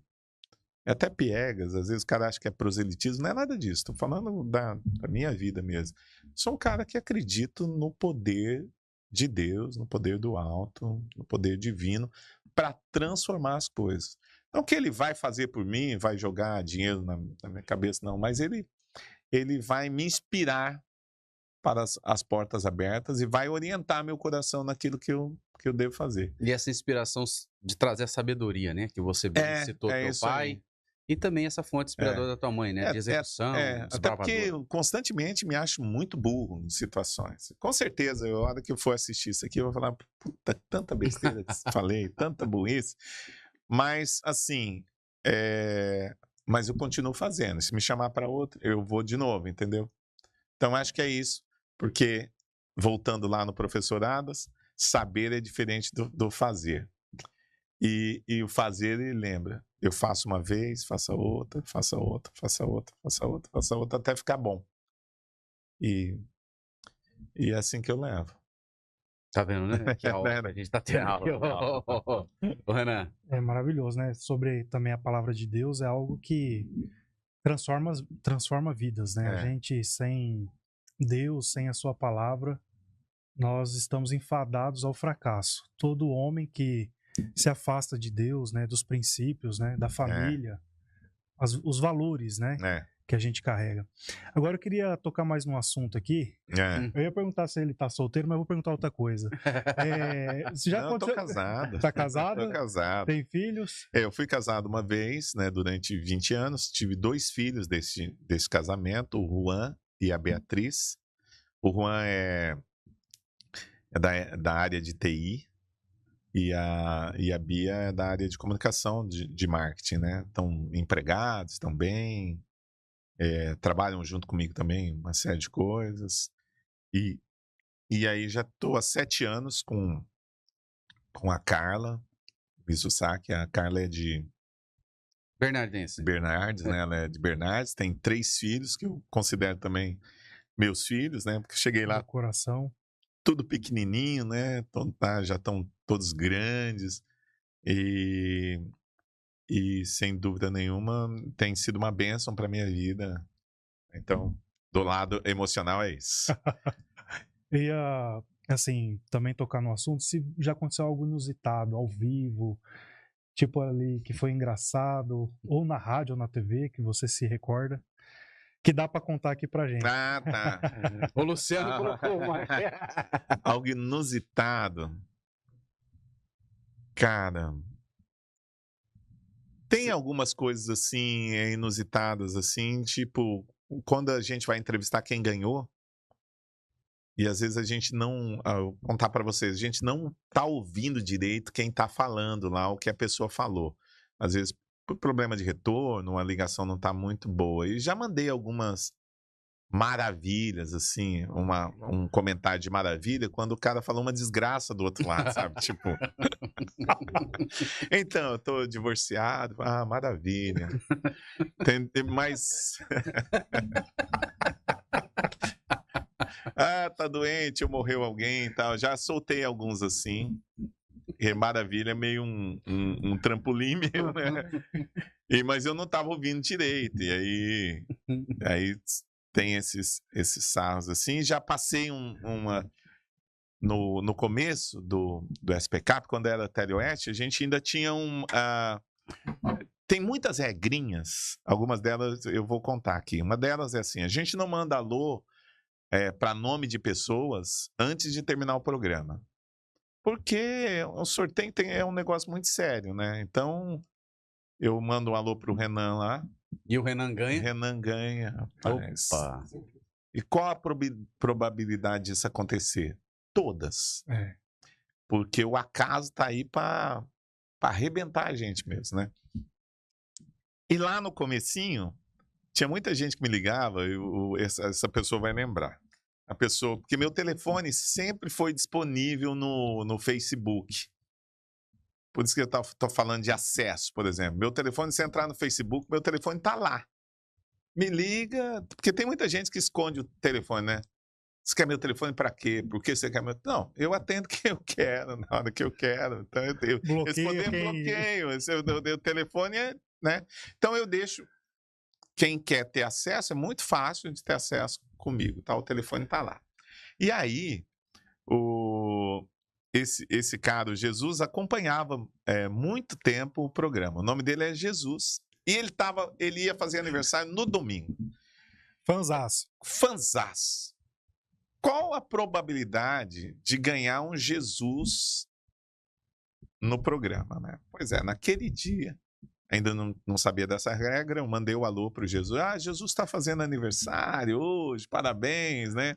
É até piegas, às vezes o cara acha que é proselitismo, não é nada disso, estou falando da minha vida mesmo. Sou um cara que acredito no poder de Deus, no poder do alto, no poder divino, para transformar as coisas. Não que ele vai fazer por mim, vai jogar dinheiro na minha cabeça, não, mas ele vai me inspirar para as portas abertas e vai orientar meu coração naquilo que eu devo fazer. E essa inspiração de trazer a sabedoria, né? Que você bem citou teu isso pai. aí. E também essa fonte inspiradora da tua mãe, né? De execução, até porque desbravador. eu constantemente me acho muito burro em situações. Com certeza, a hora que eu for assistir isso aqui, eu vou falar, puta, tanta besteira que falei, tanta burrice. Mas, assim, mas eu continuo fazendo. Se me chamar para outra, eu vou de novo, entendeu? Então, acho que é isso. Porque, voltando lá no Professor Adas, saber é diferente do fazer. E o fazer, ele lembra. Eu faço uma vez, faço a outra, faço a outra, faço a outra, faço a outra, faço a outra, até ficar bom. E é assim que eu levo. Tá vendo, né? Que aula que a gente tá tendo aqui. Ô, Renan. É maravilhoso, né? Sobre também a palavra de Deus, é algo que transforma vidas, né? A gente, sem Deus, sem a sua palavra, nós estamos enfadados ao fracasso. Todo homem que se afasta de Deus, né, dos princípios, né, da família, os valores, né, que a gente carrega. Agora eu queria tocar mais num assunto aqui. Eu ia perguntar se ele tá solteiro, mas vou perguntar outra coisa. Já Não, eu tô aconteceu... casado. Tá casado? Tô casado. Tem filhos? Eu fui casado uma vez, né, durante 20 anos. Tive 2 filhos desse casamento, o Juan e a Beatriz. O Juan é da área de TI e a Bia é da área de comunicação, de marketing, né? Estão empregados, estão bem, trabalham junto comigo também, uma série de coisas. E aí já estou há 7 anos com a Carla Mizusaki. A Carla é de Bernardense. Bernardes, né? Ela é de Bernardes, tem 3 filhos, que eu considero também meus filhos, né? Porque eu cheguei lá Do coração. tudo pequenininho, né? Então, já estão todos grandes e sem dúvida nenhuma tem sido uma bênção para minha vida. Então, do lado emocional é isso. E assim, também tocar no assunto, se já aconteceu algo inusitado, ao vivo, tipo ali, que foi engraçado, ou na rádio ou na TV, que você se recorda, que dá pra contar aqui pra gente. Ah, tá. O Luciano colocou uma... Algo inusitado. Cara, tem algumas coisas assim, inusitadas, assim, tipo, quando a gente vai entrevistar quem ganhou, e às vezes a gente não, vou contar para vocês, a gente não tá ouvindo direito quem tá falando lá, o que a pessoa falou. Às vezes, por problema de retorno, a ligação não tá muito boa. E já mandei algumas maravilhas, assim, um comentário de maravilha, quando o cara falou uma desgraça do outro lado, sabe? Tipo, então, eu tô divorciado, maravilha. Mas, tá doente, ou morreu alguém e tal. Já soltei alguns assim. E maravilha é meio um trampolim meu, né? Mas eu não tava ouvindo direito. E aí tem esses sarros assim. Já passei no começo do SPCap, quando era TeleOeste, a gente ainda tinha tem muitas regrinhas, algumas delas eu vou contar aqui. Uma delas é assim, a gente não manda alô para nome de pessoas antes de terminar o programa. Porque o sorteio é um negócio muito sério, né? Então, eu mando um alô pro Renan lá. E o Renan ganha? Renan ganha, rapaz. Opa! E qual a probabilidade disso acontecer? Todas. Porque o acaso tá aí para arrebentar a gente mesmo, né? E lá no comecinho, tinha muita gente que me ligava, essa pessoa vai lembrar. Porque meu telefone sempre foi disponível no Facebook. Por isso que eu tô falando de acesso, por exemplo. Meu telefone, se entrar no Facebook, meu telefone tá lá. Me liga, porque tem muita gente que esconde o telefone, né? Você quer meu telefone para quê? Por que você quer meu... Não, eu atendo quem eu quero, na hora que eu quero. Então, bloqueio. O telefone né? Então, eu deixo... Quem quer ter acesso, é muito fácil de ter acesso comigo, tá? O telefone tá lá. E aí, esse cara, o Jesus, acompanhava muito tempo o programa. O nome dele é Jesus. E ele ia fazer aniversário no domingo. Fanzaço. Qual a probabilidade de ganhar um Jesus no programa, né? Pois é, naquele dia, ainda não sabia dessa regra, eu mandei o alô pro Jesus. Jesus está fazendo aniversário hoje, parabéns, né?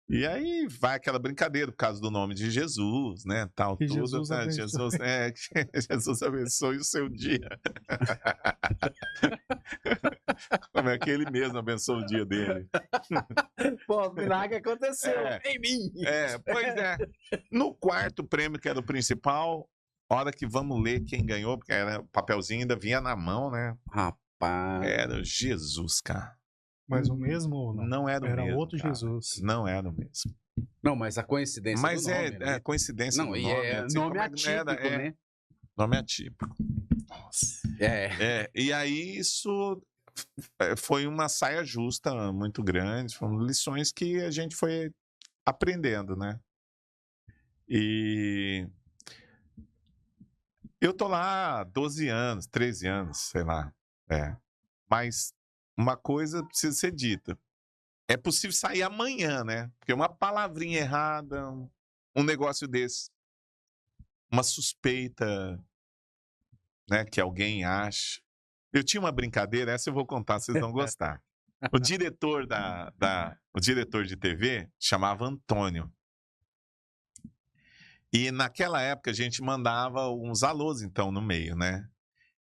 E aí vai aquela brincadeira por causa do nome de Jesus, né? Tal, que tudo, Jesus né? abençoe. Jesus abençoe o seu dia. Como é que ele mesmo abençoa o dia dele? Pô, o milagre aconteceu em mim. Pois é. No quarto prêmio, que era o principal, hora que vamos ler quem ganhou, porque era o papelzinho ainda vinha na mão, né? Rapaz. Era Jesus, cara. Mas o mesmo ou não? Não era o mesmo. Era outro cara. Jesus. Não era o mesmo. Não, mas a coincidência do nome, né? Coincidência não, do e nome. é assim, nome atípico, né? Nome atípico. Nossa. E aí isso foi uma saia justa muito grande, foram lições que a gente foi aprendendo, né? E eu tô lá há 12 anos, 13 anos, sei lá. Mas uma coisa precisa ser dita. É possível sair amanhã, né? Porque uma palavrinha errada, um negócio desse, uma suspeita, né, que alguém acha. Eu tinha uma brincadeira, essa eu vou contar, vocês vão gostar. O diretor o diretor de TV chamava Antônio. E naquela época a gente mandava uns alôs, então, no meio, né?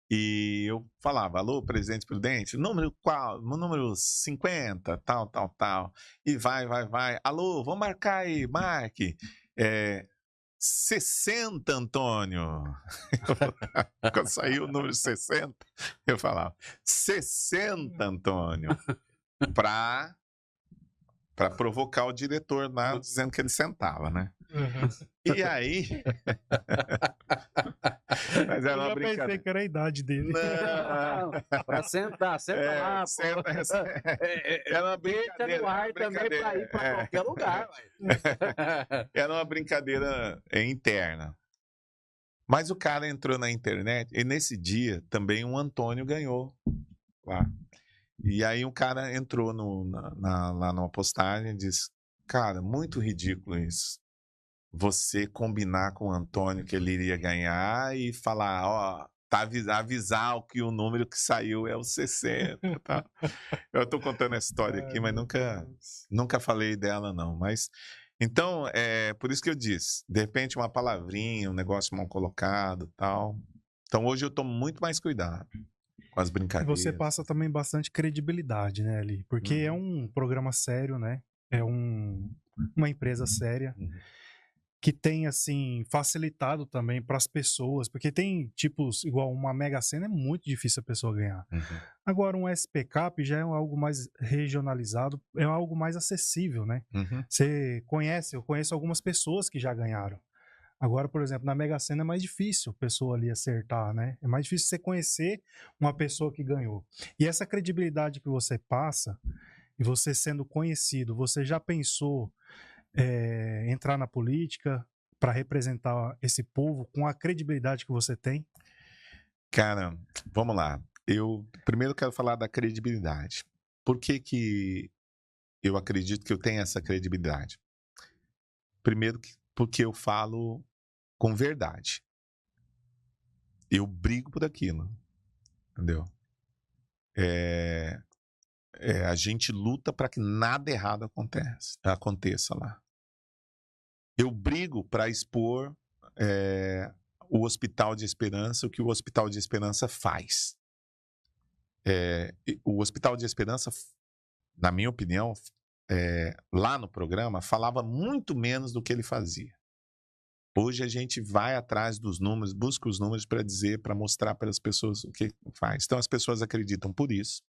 E eu falava, alô, presidente Prudente, número qual? Número 50, tal, tal, tal. E vai. Alô, vamos marcar aí, marque. 60, Antônio. Quando saiu o número 60, eu falava, 60, Antônio. Para provocar o diretor lá, dizendo que ele sentava, né? E aí... Mas era uma Eu já pensei brincadeira. que era a idade dele. Não, Pra sentar, senta lá, pô. senta, era uma Deixa brincadeira. no ar também pra ir pra qualquer lugar, ué. Era uma brincadeira interna. Mas o cara entrou na internet e nesse dia também um Antônio ganhou lá. E aí um cara entrou lá numa postagem e disse, cara, muito ridículo isso. Você combinar com o Antônio que ele iria ganhar e falar, ó, avisar que o número que saiu é o 60, tá? Eu tô contando essa história aqui, mas nunca falei dela, não. Mas, então, por isso que eu disse, de repente uma palavrinha, um negócio mal colocado, tal. Então, hoje eu tomo muito mais cuidado com as E brincadeiras. você passa também bastante credibilidade, né, ali? Porque é um programa sério, né? É uma empresa séria. Que tem, assim, facilitado também para as pessoas, porque tem tipos, igual uma Mega Sena, é muito difícil a pessoa ganhar. Agora, um SPCap já é algo mais regionalizado, é algo mais acessível, né? Eu conheço algumas pessoas que já ganharam. Agora, por exemplo, na Mega Sena é mais difícil a pessoa ali acertar, né? É mais difícil você conhecer uma pessoa que ganhou. E essa credibilidade que você passa, e você sendo conhecido, você já pensou entrar na política para representar esse povo com a credibilidade que você tem? Cara, vamos lá. Eu primeiro quero falar da credibilidade. Por que eu acredito que eu tenho essa credibilidade? Primeiro, porque eu falo com verdade. Eu brigo por aquilo, entendeu? A gente luta para que nada errado aconteça lá. Eu brigo para expor o Hospital de Esperança, o que o Hospital de Esperança faz. O Hospital de Esperança, na minha opinião, lá no programa, falava muito menos do que ele fazia. Hoje a gente vai atrás dos números, busca os números para dizer, para mostrar para as pessoas o que faz. Então as pessoas acreditam por isso.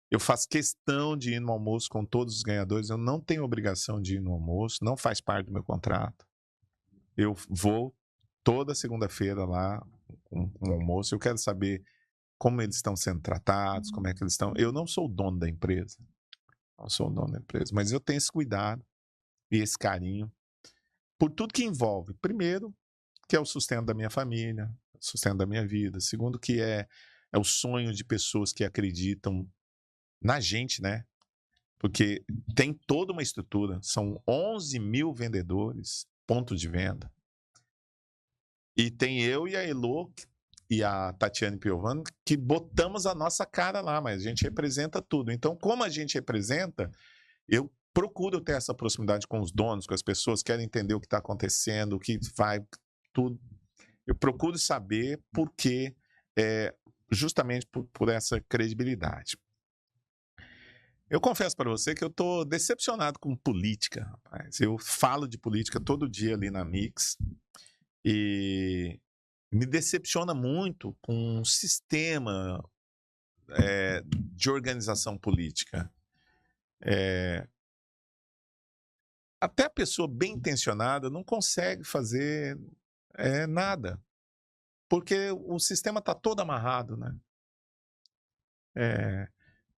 Eu faço questão de ir no almoço com todos os ganhadores. Eu não tenho obrigação de ir no almoço, não faz parte do meu contrato. Eu vou toda segunda-feira lá com o almoço. Eu quero saber como eles estão sendo tratados, como é que eles estão. Eu não sou o dono da empresa. Não sou o dono da empresa, mas eu tenho esse cuidado e esse carinho por tudo que envolve. Primeiro, que é o sustento da minha família, o sustento da minha vida. Segundo, que é o sonho de pessoas que acreditam na gente, né? Porque tem toda uma estrutura. São 11 mil vendedores, ponto de venda. E tem eu e a Elô e a Tatiane Piovani que botamos a nossa cara lá, mas a gente representa tudo. Então, como a gente representa, eu procuro ter essa proximidade com os donos, com as pessoas que querem entender o que está acontecendo, o que vai, tudo. Eu procuro saber por quê, justamente por essa credibilidade. Eu confesso para você que eu estou decepcionado com política, rapaz. Eu falo de política todo dia ali na Mix e me decepciona muito com o sistema de organização política. Até a pessoa bem intencionada não consegue fazer nada, porque o sistema está todo amarrado, né?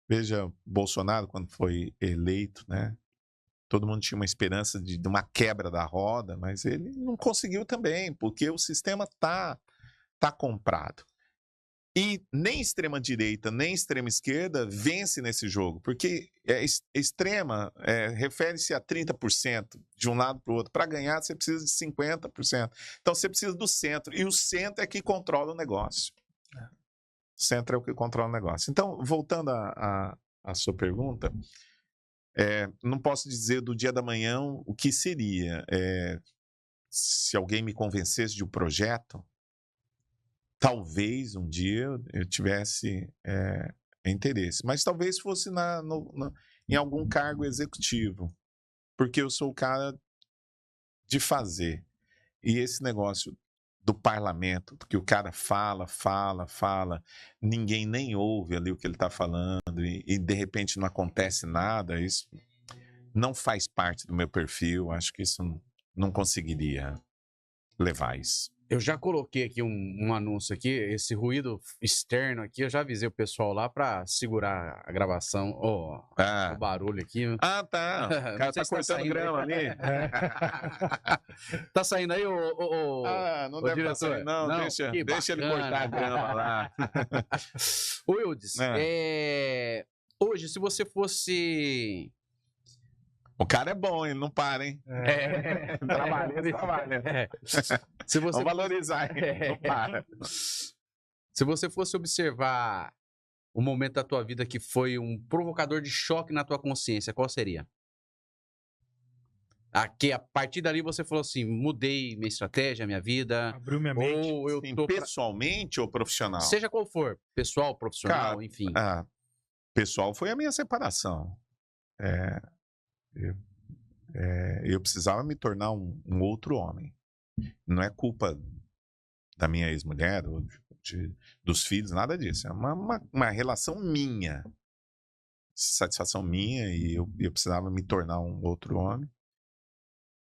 Veja Bolsonaro quando foi eleito, né? Todo mundo tinha uma esperança de uma quebra da roda, mas ele não conseguiu também, porque o sistema tá comprado. E nem extrema-direita, nem extrema-esquerda vence nesse jogo, porque extrema refere-se a 30% de um lado para o outro. Para ganhar, você precisa de 50%. Então, você precisa do centro. E o centro é que controla o negócio. O centro é o que controla o negócio. Então, voltando à sua pergunta, não posso dizer do dia da manhã o que seria. Se alguém me convencesse de um projeto, talvez um dia eu tivesse interesse, mas talvez fosse em algum cargo executivo, porque eu sou o cara de fazer. E esse negócio do parlamento, que o cara fala, ninguém nem ouve ali o que ele está falando e de repente não acontece nada, isso não faz parte do meu perfil, acho que isso não conseguiria levar isso. Eu já coloquei aqui um anúncio aqui, esse ruído externo aqui, eu já avisei o pessoal lá para segurar a gravação, o barulho aqui. Ah, tá. O cara tá cortando grama ali. Tá saindo aí, não deve estar saindo, não. Deixa ele cortar a grama lá. Ô, Eudes, hoje, se você fosse... O cara é bom, ele não para, hein? Trabalha. Vamos valorizar, não para. Se você fosse observar o momento da tua vida que foi um provocador de choque na tua consciência, qual seria? A partir dali você falou assim, mudei minha estratégia, minha vida. Abriu minha mente. Ou eu tô pessoalmente ou profissional? Seja qual for, pessoal, profissional, cara, enfim. Pessoal foi a minha separação. Eu precisava me tornar um outro homem. Não é culpa da minha ex-mulher, ou dos filhos, nada disso. É uma relação minha. Satisfação minha, e eu precisava me tornar um outro homem.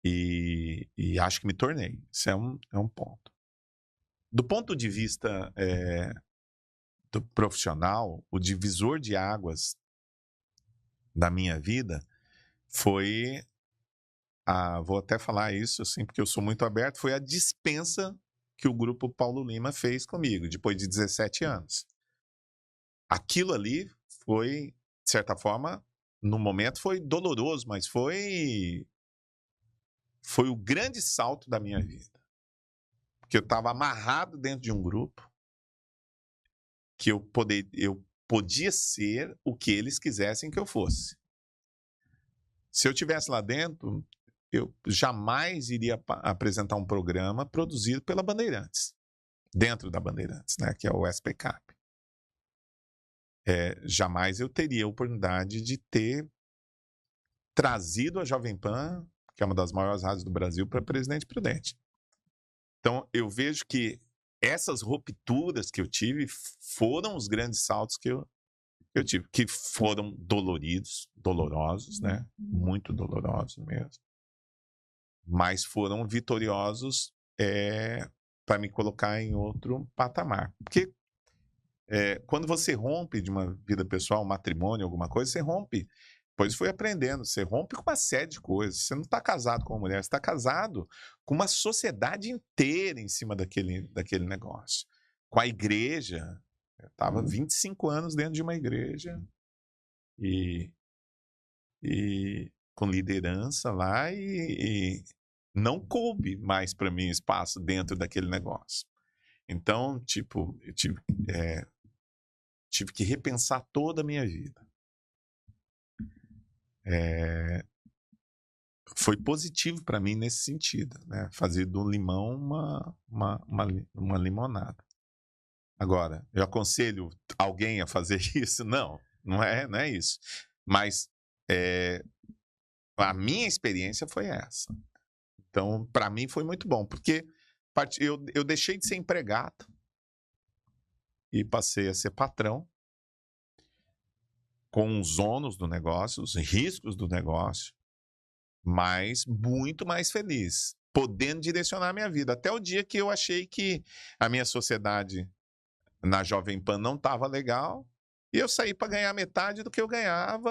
E acho que me tornei. Isso é um ponto. Do ponto de vista do profissional, o divisor de águas da minha vida foi, vou até falar isso assim, porque eu sou muito aberto, foi a dispensa que o grupo Paulo Lima fez comigo, depois de 17 anos. Aquilo ali foi, de certa forma, no momento foi doloroso, mas foi o grande salto da minha vida. Porque eu estava amarrado dentro de um grupo que eu podia ser o que eles quisessem que eu fosse. Se eu estivesse lá dentro, eu jamais iria apresentar um programa produzido pela Bandeirantes, dentro da Bandeirantes, né, que é o SPCap. Jamais eu teria a oportunidade de ter trazido a Jovem Pan, que é uma das maiores rádios do Brasil, para Presidente Prudente. Então, eu vejo que essas rupturas que eu tive foram os grandes saltos que eu tive, que foram dolorosos, né? Muito dolorosos mesmo. Mas foram vitoriosos para me colocar em outro patamar. Porque quando você rompe de uma vida pessoal, um matrimônio, alguma coisa, você rompe. Depois foi aprendendo, você rompe com uma série de coisas. Você não está casado com uma mulher, você está casado com uma sociedade inteira em cima daquele negócio. Com a igreja. Eu estava 25 anos dentro de uma igreja e com liderança lá e não coube mais para mim espaço dentro daquele negócio. Então, tipo, eu tive que repensar toda a minha vida. Foi positivo para mim nesse sentido, né? Fazer do limão uma limonada. Agora, eu aconselho alguém a fazer isso? Não é isso. Mas a minha experiência foi essa. Então, para mim foi muito bom, porque eu deixei de ser empregado e passei a ser patrão, com os ônus do negócio, os riscos do negócio, mas muito mais feliz, podendo direcionar a minha vida. Até o dia que eu achei que a minha sociedade na Jovem Pan não estava legal, e eu saí para ganhar metade do que eu ganhava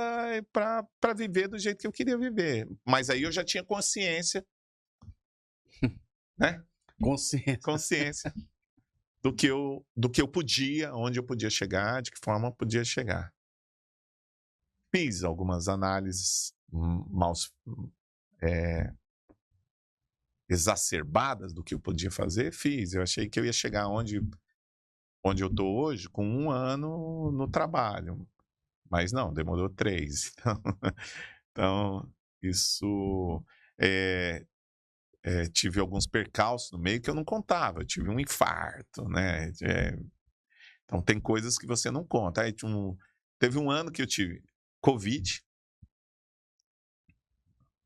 para viver do jeito que eu queria viver. Mas aí eu já tinha consciência, né? Consciência. do que eu podia, onde eu podia chegar, de que forma eu podia chegar. Fiz algumas análises exacerbadas do que eu podia fazer, fiz. Eu achei que eu ia chegar onde eu estou hoje com 1 ano no trabalho, mas não, demorou 3. Então isso tive alguns percalços no meio que eu não contava. Eu tive um infarto, né? Então tem coisas que você não conta. Aí teve um ano que eu tive Covid,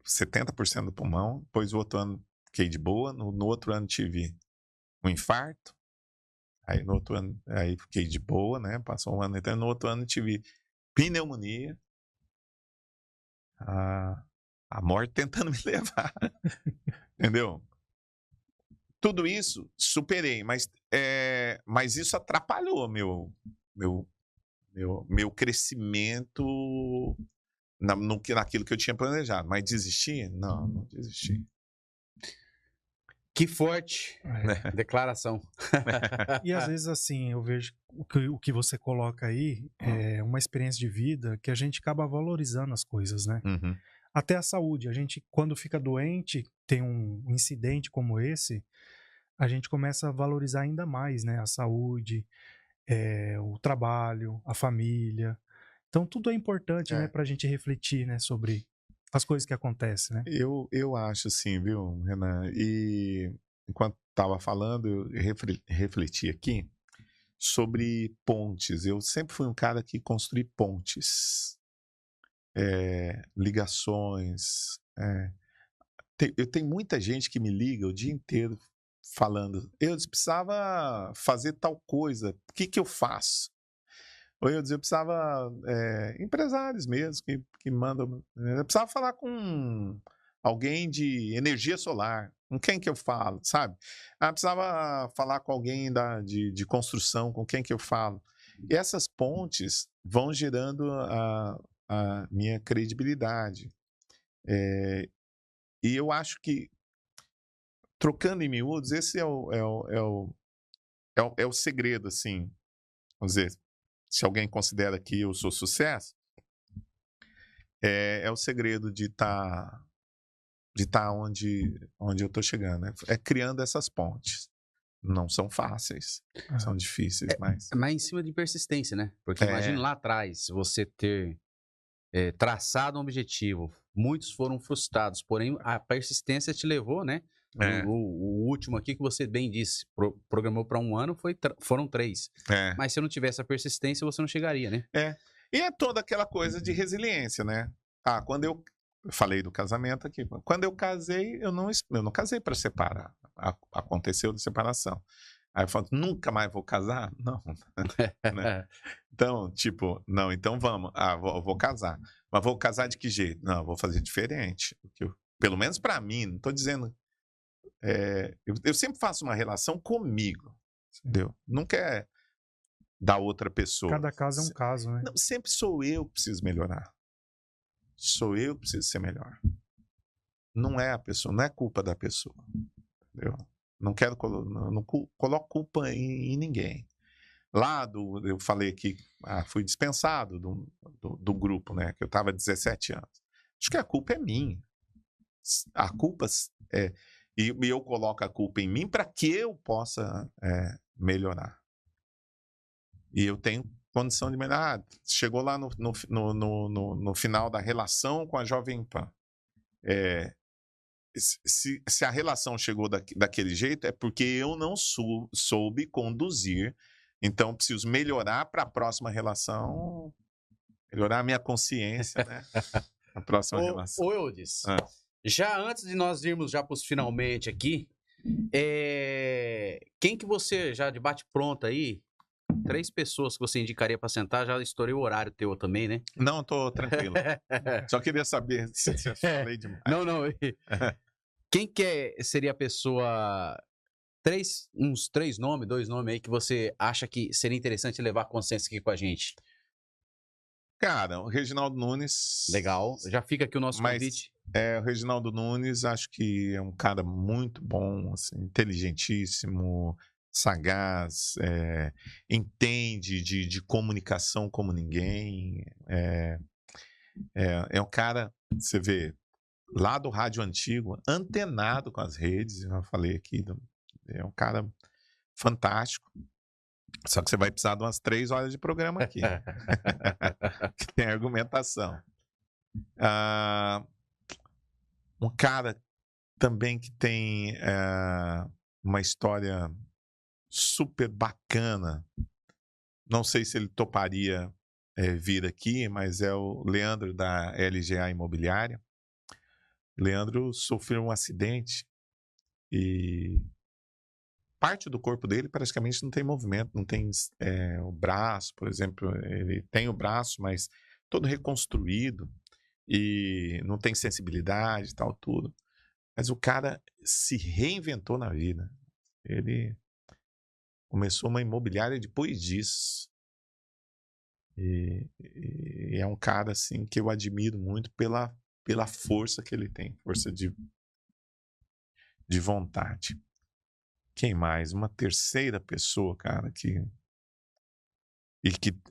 70% do pulmão, depois o outro ano fiquei de boa, no outro ano tive um infarto, aí no outro ano aí fiquei de boa, né? Passou um ano, então no outro ano tive pneumonia, a morte tentando me levar, entendeu? Tudo isso superei, mas isso atrapalhou meu crescimento naquilo que eu tinha planejado. Mas desistir? Não desisti. Que forte declaração. E às vezes, assim, eu vejo o que você coloca aí é uma experiência de vida que a gente acaba valorizando as coisas, né? Uhum. Até a saúde. A gente, quando fica doente, tem um incidente como esse, a gente começa a valorizar ainda mais, né? A saúde, o trabalho, a família. Então, tudo é importante, né? Para a gente refletir, né? Sobre as coisas que acontecem, né? Eu acho sim, viu, Renan? E enquanto estava falando, eu refleti aqui sobre pontes. Eu sempre fui um cara que construí pontes, ligações. Eu tenho muita gente que me liga o dia inteiro falando, eu precisava fazer tal coisa, o que eu faço? Ou eu precisava, empresários mesmo que mandam, eu precisava falar com alguém de energia solar, com quem que eu falo, sabe? Precisava falar com alguém de construção, com quem que eu falo? E essas pontes vão gerando a minha credibilidade. E eu acho que, trocando em miúdos, esse é o segredo, assim, vamos dizer, se alguém considera que eu sou sucesso, é o segredo de estar onde eu estou chegando, né? É criando essas pontes. Não são fáceis, são difíceis, mas... Mas em cima de persistência, né? Porque imagina lá atrás, você ter traçado um objetivo. Muitos foram frustrados, porém a persistência te levou, né? O último aqui que você bem disse, programou para 1 ano, foram 3. Mas se eu não tivesse a persistência, você não chegaria, né? E é toda aquela coisa de resiliência, né? Quando eu falei do casamento aqui, quando eu casei, eu não casei para separar. Aconteceu de separação. Aí eu falo, nunca mais vou casar? Não. Né? Então, tipo, não, então vamos. Vou casar. Mas vou casar de que jeito? Não, vou fazer diferente. Pelo menos para mim, não estou dizendo... eu sempre faço uma relação comigo, entendeu? Nunca é da outra pessoa. Cada caso é um caso, né? Não, sempre sou eu que preciso melhorar. Sou eu que preciso ser melhor. Não é a pessoa, não é culpa da pessoa. Entendeu? Não coloco culpa em ninguém. Eu falei que fui dispensado do grupo, né? Que eu estava 17 anos. Acho que a culpa é minha. A culpa e eu coloco a culpa em mim para que eu possa melhorar. E eu tenho condição de melhorar. Chegou lá no final da relação com a Jovem Pan. Se a relação chegou daquele jeito, é porque eu não soube conduzir. Então, preciso melhorar para a próxima relação, melhorar a minha consciência, né? A próxima relação. Ô Eudes, já antes de nós irmos já para os finalmente aqui, quem que você, já de bate-pronto aí, 3 pessoas que você indicaria para sentar, já estourei o horário teu também, né? Não, tô tranquilo. Só queria saber se eu falei demais. Não. Quem seria a pessoa... uns 3 nomes, 2 nomes aí que você acha que seria interessante levar a consciência aqui com a gente? Cara, o Reginaldo Nunes. Legal, já fica aqui o nosso convite. O Reginaldo Nunes, acho que é um cara muito bom, assim, inteligentíssimo, sagaz, entende de comunicação como ninguém. É um cara, você vê, lá do rádio antigo, antenado com as redes, eu falei aqui, é um cara fantástico. Só que você vai precisar de umas 3 horas de programa aqui, que tem argumentação. Um cara também que tem uma história super bacana. Não sei se ele toparia vir aqui, mas é o Leandro da LGA Imobiliária. Leandro sofreu um acidente e parte do corpo dele praticamente não tem movimento, não tem o braço, por exemplo, ele tem o braço, mas todo reconstruído e não tem sensibilidade e tal, tudo. Mas o cara se reinventou na vida. Ele começou uma imobiliária depois disso. E é um cara assim que eu admiro muito pela força que ele tem, força de vontade. Quem mais? Uma terceira pessoa, cara, que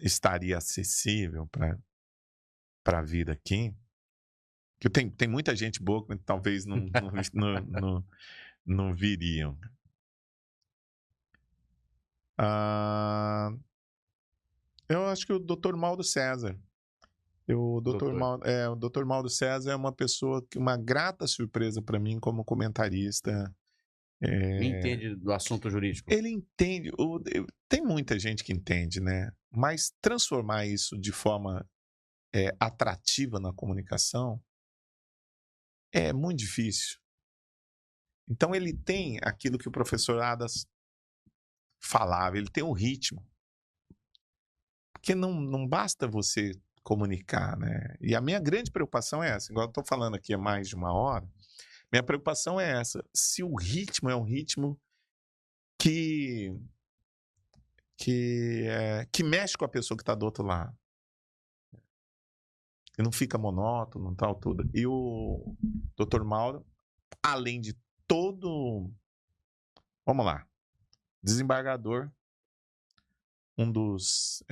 estaria acessível para vir aqui. Que tem muita gente boa que talvez não viriam. Eu acho que o Dr. Mauro César. O Dr. Mauro César é uma pessoa que uma grata surpresa para mim como comentarista. Entende do assunto jurídico. Ele entende. Tem muita gente que entende, né? Mas transformar isso de forma atrativa na comunicação é muito difícil. Então ele tem aquilo que o professor Adas falava, ele tem um ritmo. Porque não basta você comunicar, né? E a minha grande preocupação é essa, igual eu estou falando aqui há mais de 1 hora, minha preocupação é essa, se o ritmo é um ritmo que mexe com a pessoa que está do outro lado. E não fica monótono, tal, tudo. E o Dr. Mauro, além de todo... Vamos lá. Desembargador, um dos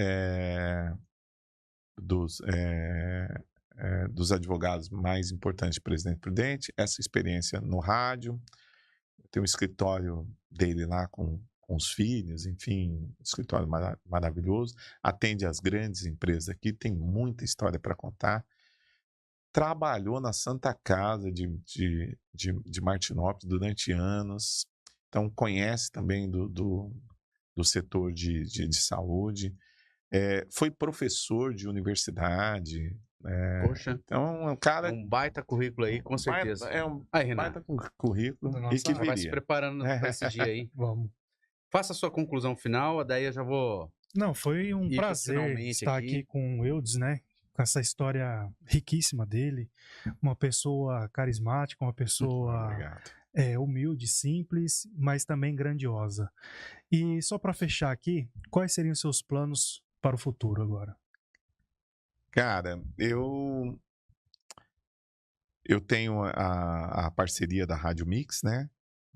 advogados mais importantes de Presidente Prudente, essa experiência no rádio, tem um escritório dele lá com os filhos, enfim, escritório maravilhoso, atende as grandes empresas aqui, tem muita história para contar. Trabalhou na Santa Casa de Martinópolis durante anos, então conhece também do setor de saúde, foi professor de universidade. Poxa, então é um cara... um baita currículo aí, com certeza. Aí, Renato, baita currículo. E que vai se preparando para esse dia aí. Vamos. Faça a sua conclusão final, daí eu já vou... Não, foi um prazer estar aqui com o Eudes, né? Com essa história riquíssima dele. Uma pessoa carismática, uma pessoa humilde, simples, mas também grandiosa. E só para fechar aqui, quais seriam os seus planos para o futuro agora? Cara, eu tenho a parceria da Rádio Mix, né?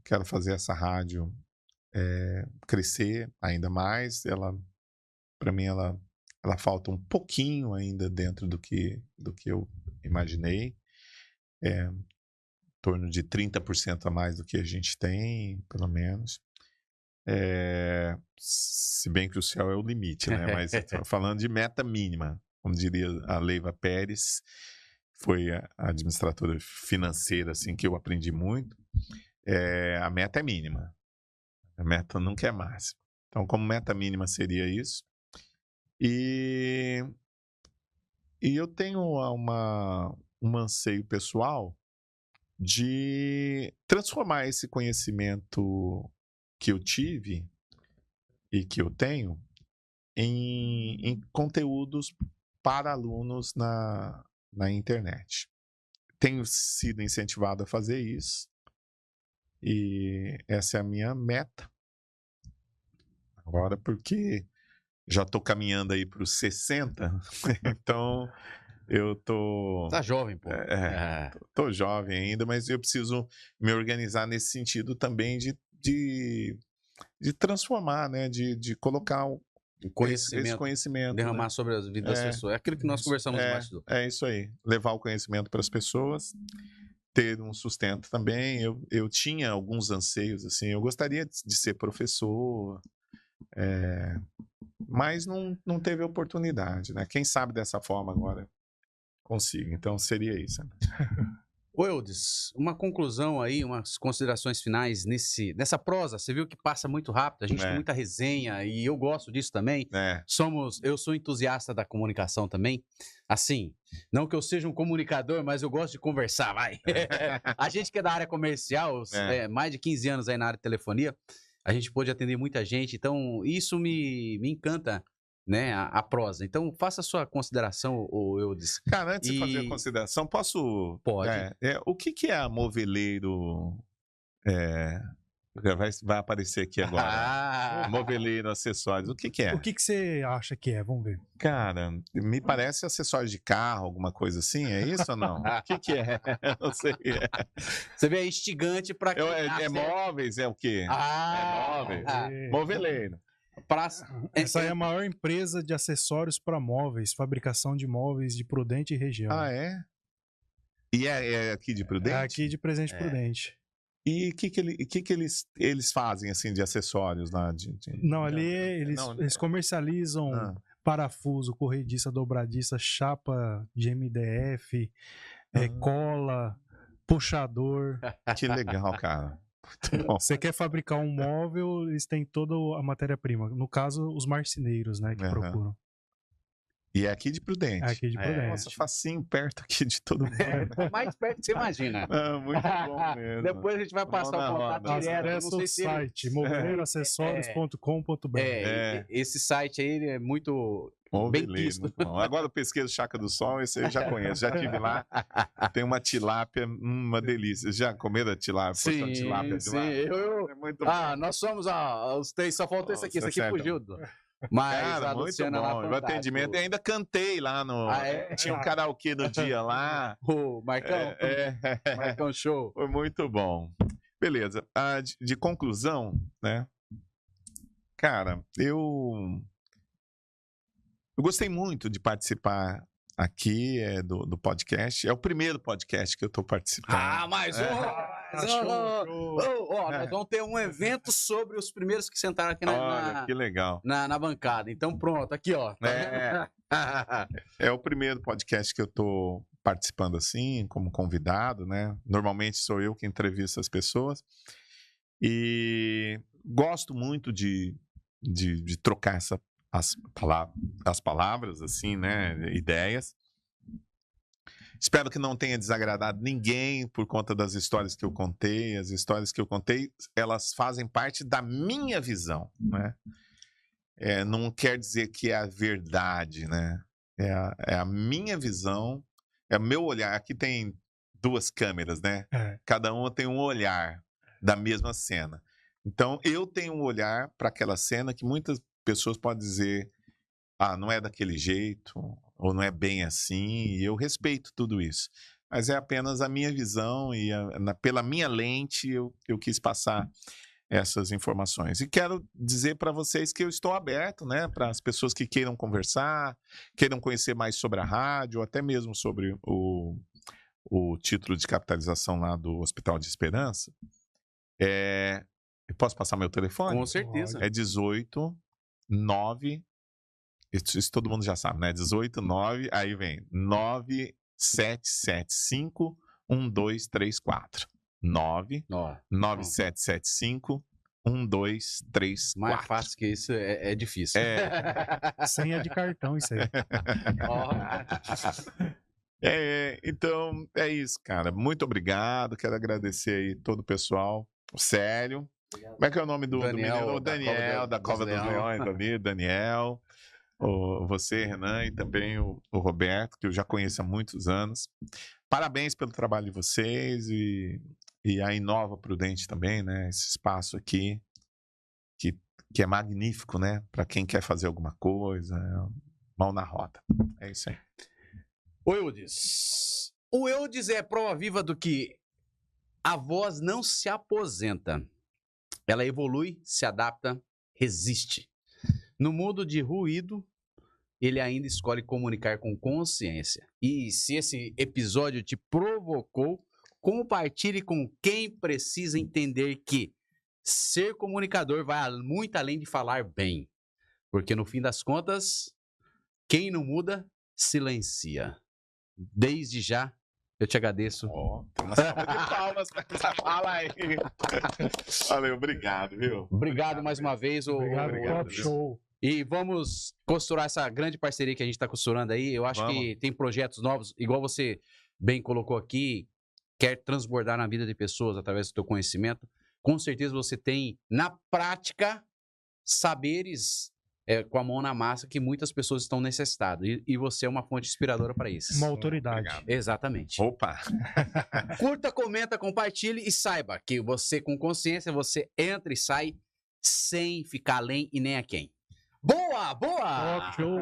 Quero fazer essa rádio crescer ainda mais. Para mim, ela falta um pouquinho ainda dentro do que eu imaginei. Em torno de 30% a mais do que a gente tem, pelo menos. Se bem que o céu é o limite, né? Mas estou falando de meta mínima. Como diria a Leiva Pérez, foi a administradora financeira assim, que eu aprendi muito. A meta é mínima. A meta nunca é máxima. Então, como meta mínima seria isso. E eu tenho um anseio pessoal de transformar esse conhecimento que eu tive e que eu tenho em conteúdos para alunos na internet. Tenho sido incentivado a fazer isso e essa é a minha meta. Agora, porque já estou caminhando aí para os 60, então eu tô... Tá jovem, pô. Tô jovem ainda, mas eu preciso me organizar nesse sentido também de de transformar, né? De colocar esse Conhecimento, conhecimento. derramar Né? sobre as vidas das pessoas. É aquilo que nós conversamos no bastidor. É isso aí. Levar o conhecimento para as pessoas, ter um sustento também. Eu tinha alguns anseios, assim. Eu gostaria de ser professor, mas não teve oportunidade, né? Quem sabe dessa forma agora consiga. Então seria isso. Né? Ô, Eudes, uma conclusão aí, umas considerações finais nessa prosa. Você viu que passa muito rápido, a gente tem muita resenha e eu gosto disso também. Eu sou entusiasta da comunicação também. Assim, não que eu seja um comunicador, mas eu gosto de conversar, vai. A gente que é da área comercial, mais de 15 anos aí na área de telefonia, a gente pôde atender muita gente, então isso me encanta. Né, a prosa. Então, faça a sua consideração, Eudes. Cara, antes de fazer a consideração, posso... Pode. O que é a Moveleiro... Vai aparecer aqui agora. Moveleiro Acessórios. O que é? O que você acha que é? Vamos ver. Cara, me parece acessório de carro, alguma coisa assim. É isso ou não? O que é? Não sei. Você vê, é instigante para quem... É móveis? É o quê? É móveis. Moveleiro. Essa é a maior empresa de acessórios para móveis, fabricação de móveis de Prudente e região. Ah, é? E é aqui de Prudente? É aqui de Presidente Prudente. E o que eles fazem, assim, de acessórios lá? Não, ali eles comercializam parafuso, corrediça, dobradiça, chapa de MDF, cola, puxador. Que legal, cara. Você quer fabricar um móvel, eles têm toda a matéria-prima. No caso, os marceneiros, né, que procuram. E é aqui de Prudente. É aqui de Prudente. Nossa, facinho, perto aqui de todo mundo. Mais perto que você imagina. Muito bom mesmo. Depois a gente vai passar o contato direto. Acesse o site, moveleroacessórios.com.br. Esse site aí é muito bem quisto. Agora eu pesqueiro Chácara do Sol, esse eu já conheço. Já estive lá. Tem uma tilápia, uma delícia. Já comeram a tilápia? Sim, tilápia sim. É muito bom. Nós somos os três, só faltou esse aqui. Esse aqui fugiu. Mas cara, a Luciana muito bom. O atendimento, e ainda cantei lá no... Tinha um karaokê no dia lá. O Marcão? Marcão Show. Foi muito bom. Beleza. De conclusão, né? Cara, eu gostei muito de participar aqui do podcast. É o primeiro podcast que eu estou participando. Mais um! Nós vamos ter um evento sobre os primeiros que sentaram aqui que legal. Na bancada. Então, pronto, aqui, ó. É o primeiro podcast que eu estou participando assim, como convidado, né? Normalmente sou eu que entrevisto as pessoas. E gosto muito de trocar as palavras, assim, né? Ideias. Espero que não tenha desagradado ninguém por conta das histórias que eu contei. As histórias que eu contei, elas fazem parte da minha visão, né? Não quer dizer que é a verdade, né? É a minha visão, é o meu olhar. Aqui tem 2 câmeras, né? Cada uma tem um olhar da mesma cena. Então, eu tenho um olhar para aquela cena que muitas pessoas podem dizer, não é daquele jeito, ou não é bem assim, e eu respeito tudo isso. Mas é apenas a minha visão e pela minha lente eu quis passar essas informações. E quero dizer para vocês que eu estou aberto, né, para as pessoas que queiram conversar, queiram conhecer mais sobre a rádio, ou até mesmo sobre o título de capitalização lá do Hospital de Esperança. Eu posso passar meu telefone? Com certeza. É 18-9... Isso todo mundo já sabe, né? 18-9, aí vem 9775-1234. 9775-1234. Mais fácil que isso é difícil. Senha de cartão, isso aí. Então, é isso, cara. Muito obrigado. Quero agradecer aí todo o pessoal. O Célio. Como é que é o nome do menino? O Daniel, da Cova dos Leões ali, Daniel. Você, Renan, e também o Roberto, que eu já conheço há muitos anos. Parabéns pelo trabalho de vocês e a Inova Prudente também, né? Esse espaço aqui, que é magnífico, né? Para quem quer fazer alguma coisa, mão na roda. É isso aí. O Eudes é prova viva do que a voz não se aposenta. ela evolui, se adapta, resiste. No mundo de ruído, ele ainda escolhe comunicar com consciência. E se esse episódio te provocou, compartilhe com quem precisa entender que ser comunicador vai muito além de falar bem. Porque no fim das contas, quem não muda, silencia. Desde já, eu te agradeço. Tem uma salva de palmas pra essa fala aí. Valeu, obrigado, viu? Obrigado mais uma vez. Obrigado, obrigado. top show. E vamos costurar essa grande parceria que a gente está costurando aí. Eu acho que tem projetos novos, igual você bem colocou aqui, quer transbordar na vida de pessoas através do teu conhecimento. Com certeza você tem, na prática, saberes com a mão na massa que muitas pessoas estão necessitadas. E você é uma fonte inspiradora para isso. Uma autoridade. Obrigado. Exatamente. Opa! Curta, comenta, compartilhe e saiba que você, com consciência, você entra e sai sem ficar além e nem a quem. Boa, boa! Top show.